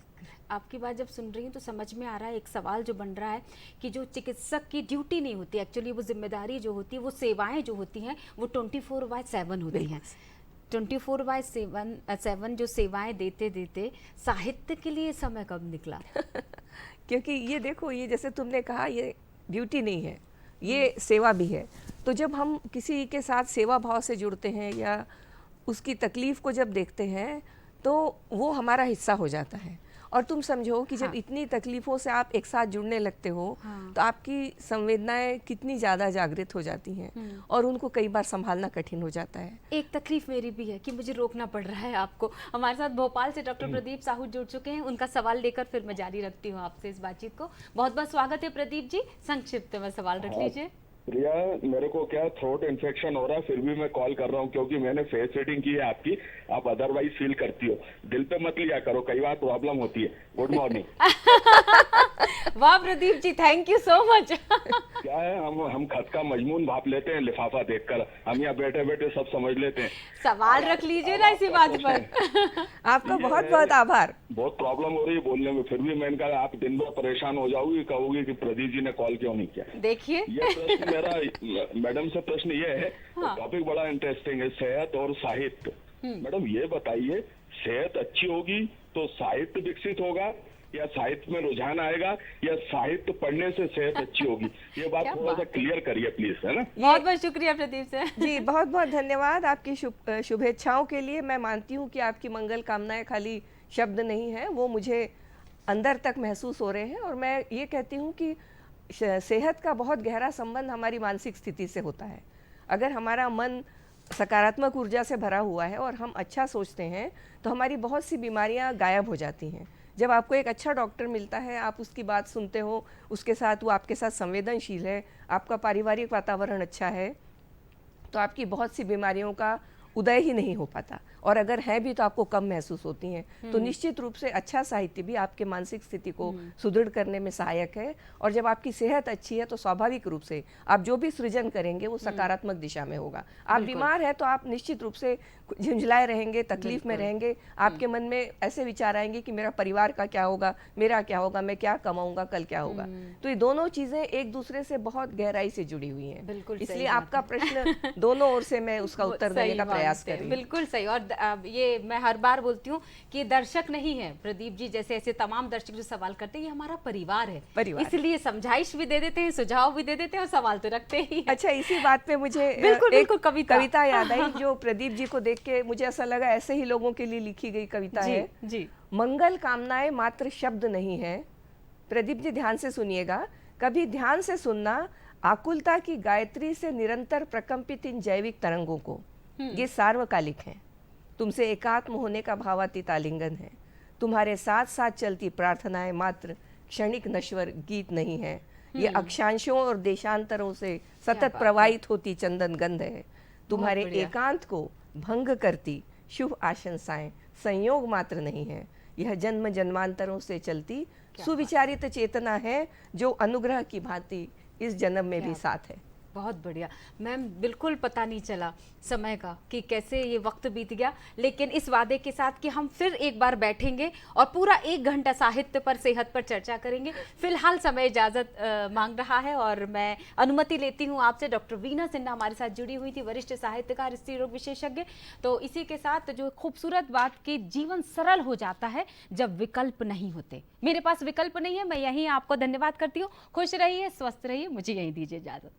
आपकी बात जब सुन रही हूँ तो समझ में आ रहा है, एक सवाल जो बन रहा है कि जो चिकित्सक की ड्यूटी नहीं होती, एक्चुअली वो जिम्मेदारी जो होती है, वो सेवाएं जो होती हैं वो 24/7 होती हैं। 24/7 जो सेवाएं देते देते साहित्य के लिए समय कब निकला? क्योंकि ये देखो, ये जैसे तुमने कहा, ये ड्यूटी नहीं है, ये सेवा भी है। तो जब हम किसी के साथ सेवा भाव से जुड़ते हैं या उसकी तकलीफ़ को जब देखते हैं तो वो हमारा हिस्सा हो जाता है। और तुम समझो कि जब इतनी तकलीफ़ों से आप एक साथ जुड़ने लगते हो तो आपकी संवेदनाएं कितनी ज़्यादा जागृत हो जाती हैं, और उनको कई बार संभालना कठिन हो जाता है। एक तकलीफ मेरी भी है कि मुझे रोकना पड़ रहा है आपको। हमारे साथ भोपाल से डॉक्टर प्रदीप साहू जुड़ चुके हैं, उनका सवाल लेकर फिर मैं जारी रखती हूँ आपसे इस बातचीत को। बहुत बहुत स्वागत है प्रदीप जी, संक्षिप्त में सवाल रख लीजिए। प्रिया, मेरे को क्या थ्रोट इन्फेक्शन हो रहा है, फिर भी मैं कॉल कर रहा हूँ क्योंकि मैंने फेस रीडिंग की है आपकी, आप अदरवाइज फील करती हो, दिल पे मत लिया करो, कई बार प्रॉब्लम होती है। Good morning. वाह Pradeep ji, thank you so much. क्या है, हम खत का मजमून भाप लेते हैं लिफाफा देखकर, हम यहाँ बैठे बैठे सब समझ लेते हैं। सवाल रख लीजिए ना इसी बात पर। आपका बहुत बहुत आभार। बहुत प्रॉब्लम हो रही है बोलने में, फिर भी मैंने कहा आप दिन भर परेशान हो जाओगी, कहोगी कि प्रदीप जी ने कॉल क्यों नहीं किया। देखिए, ये प्रश्न मेरा मैडम से प्रश्न ये है, टॉपिक बड़ा इंटरेस्टिंग है, सेहत और साहित्य। मैडम ये बताइए, सेहत अच्छी होगी तो साहित्य विकसित होगा, या साहित्य में रुझान आएगा, या साहित्य पढ़ने से सेहत अच्छी होगी? ये बात थोड़ा सा क्लियर करिए प्लीज, है ना। बहुत बहुत शुक्रिया प्रदीप से। जी बहुत बहुत धन्यवाद आपकी शुभेच्छाओं के लिए। मैं मानती हूँ कि आपकी मंगल कामनाएं खाली शब्द नहीं है, वो मुझे अंदर तक महसूस हो रहे हैं, और मैं ये कहती हूँ कि सेहत का बहुत गहरा संबंध हमारी मानसिक स्थिति से होता है। अगर हमारा मन सकारात्मक ऊर्जा से भरा हुआ है और हम अच्छा सोचते हैं तो हमारी बहुत सी बीमारियां गायब हो जाती हैं। जब आपको एक अच्छा डॉक्टर मिलता है, आप उसकी बात सुनते हो, उसके साथ वो आपके साथ संवेदनशील है, आपका पारिवारिक वातावरण अच्छा है, तो आपकी बहुत सी बीमारियों का उदय ही नहीं हो पाता, और अगर है भी तो आपको कम महसूस होती हैं। तो निश्चित रूप से अच्छा साहित्य भी आपके मानसिक स्थिति को सुदृढ़ करने में सहायक है। और जब आपकी सेहत अच्छी है तो स्वाभाविक रूप से आप जो भी सृजन करेंगे वो सकारात्मक दिशा में होगा। आप बीमार है तो आप निश्चित रूप से झुंझलाए रहेंगे, तकलीफ में रहेंगे, आपके मन में ऐसे विचार आएंगे कि मेरा परिवार का क्या होगा, मेरा क्या होगा, मैं क्या कमाऊंगा, कल क्या होगा। तो ये दोनों चीजें एक दूसरे से बहुत गहराई से जुड़ी हुई हैं। बिल्कुल सही इसलिए बात आपका प्रश्न दोनों ओर से मैं उसका उत्तर देने का प्रयास कर रही हूँ। बिल्कुल सही। और ये मैं हर बार बोलती हूँ कि दर्शक नहीं है प्रदीप जी जैसे ऐसे तमाम दर्शक जो सवाल करते हैं, ये हमारा परिवार है, इसलिए समझाइश भी दे देते हैं, सुझाव भी दे देते हैं और सवाल तो रखते ही हैं। अच्छा, इसी बात पे मुझे बिल्कुल कविता याद आई जो प्रदीप जी को देख के मुझे ऐसा लगा ऐसे ही लोगों के लिए लिखी गई कविता है। जी। मंगल कामनाएं मात्र शब्द नहीं है। प्रदीप जी ध्यान से सुनिएगा, कभी ध्यान से सुनना, आकुलता की गायत्री से निरंतर प्रकंपित इन जैविक तरंगों को, ये सार्वकालिक हैं। तुमसे एकात्म होने का भावातीत आलिंगन है। तुम्हारे साथ साथ चलती प्रार्थनाएं मात्र क्षणिक नश्वर गीत नहीं है। ये अक्षांशों और देशांतरों से सतत प्रवाहित होती चंदन गंध है। तुम्हारे एकांत को भंग करती शुभ आशंसाएं संयोग मात्र नहीं है। यह जन्म जन्मांतरों से चलती सुविचारित चेतना है जो अनुग्रह की भांति इस जन्म में भी साथ है। बहुत बढ़िया मैम, बिल्कुल पता नहीं चला समय का कि कैसे ये वक्त बीत गया, लेकिन इस वादे के साथ कि हम फिर एक बार बैठेंगे और पूरा 1 घंटा साहित्य पर, सेहत पर चर्चा करेंगे। फिलहाल समय इजाज़त मांग रहा है और मैं अनुमति लेती हूँ आपसे। डॉक्टर वीना सिन्हा हमारे साथ जुड़ी हुई थी, वरिष्ठ साहित्यकार, स्त्री रोग विशेषज्ञ। तो इसी के साथ जो खूबसूरत बात कि जीवन सरल हो जाता है जब विकल्प नहीं होते। मेरे पास विकल्प नहीं है, मैं यहीं आपको धन्यवाद करती हूँ। खुश रहिए, स्वस्थ रहिए, मुझे यहीं दीजिए इजाज़त।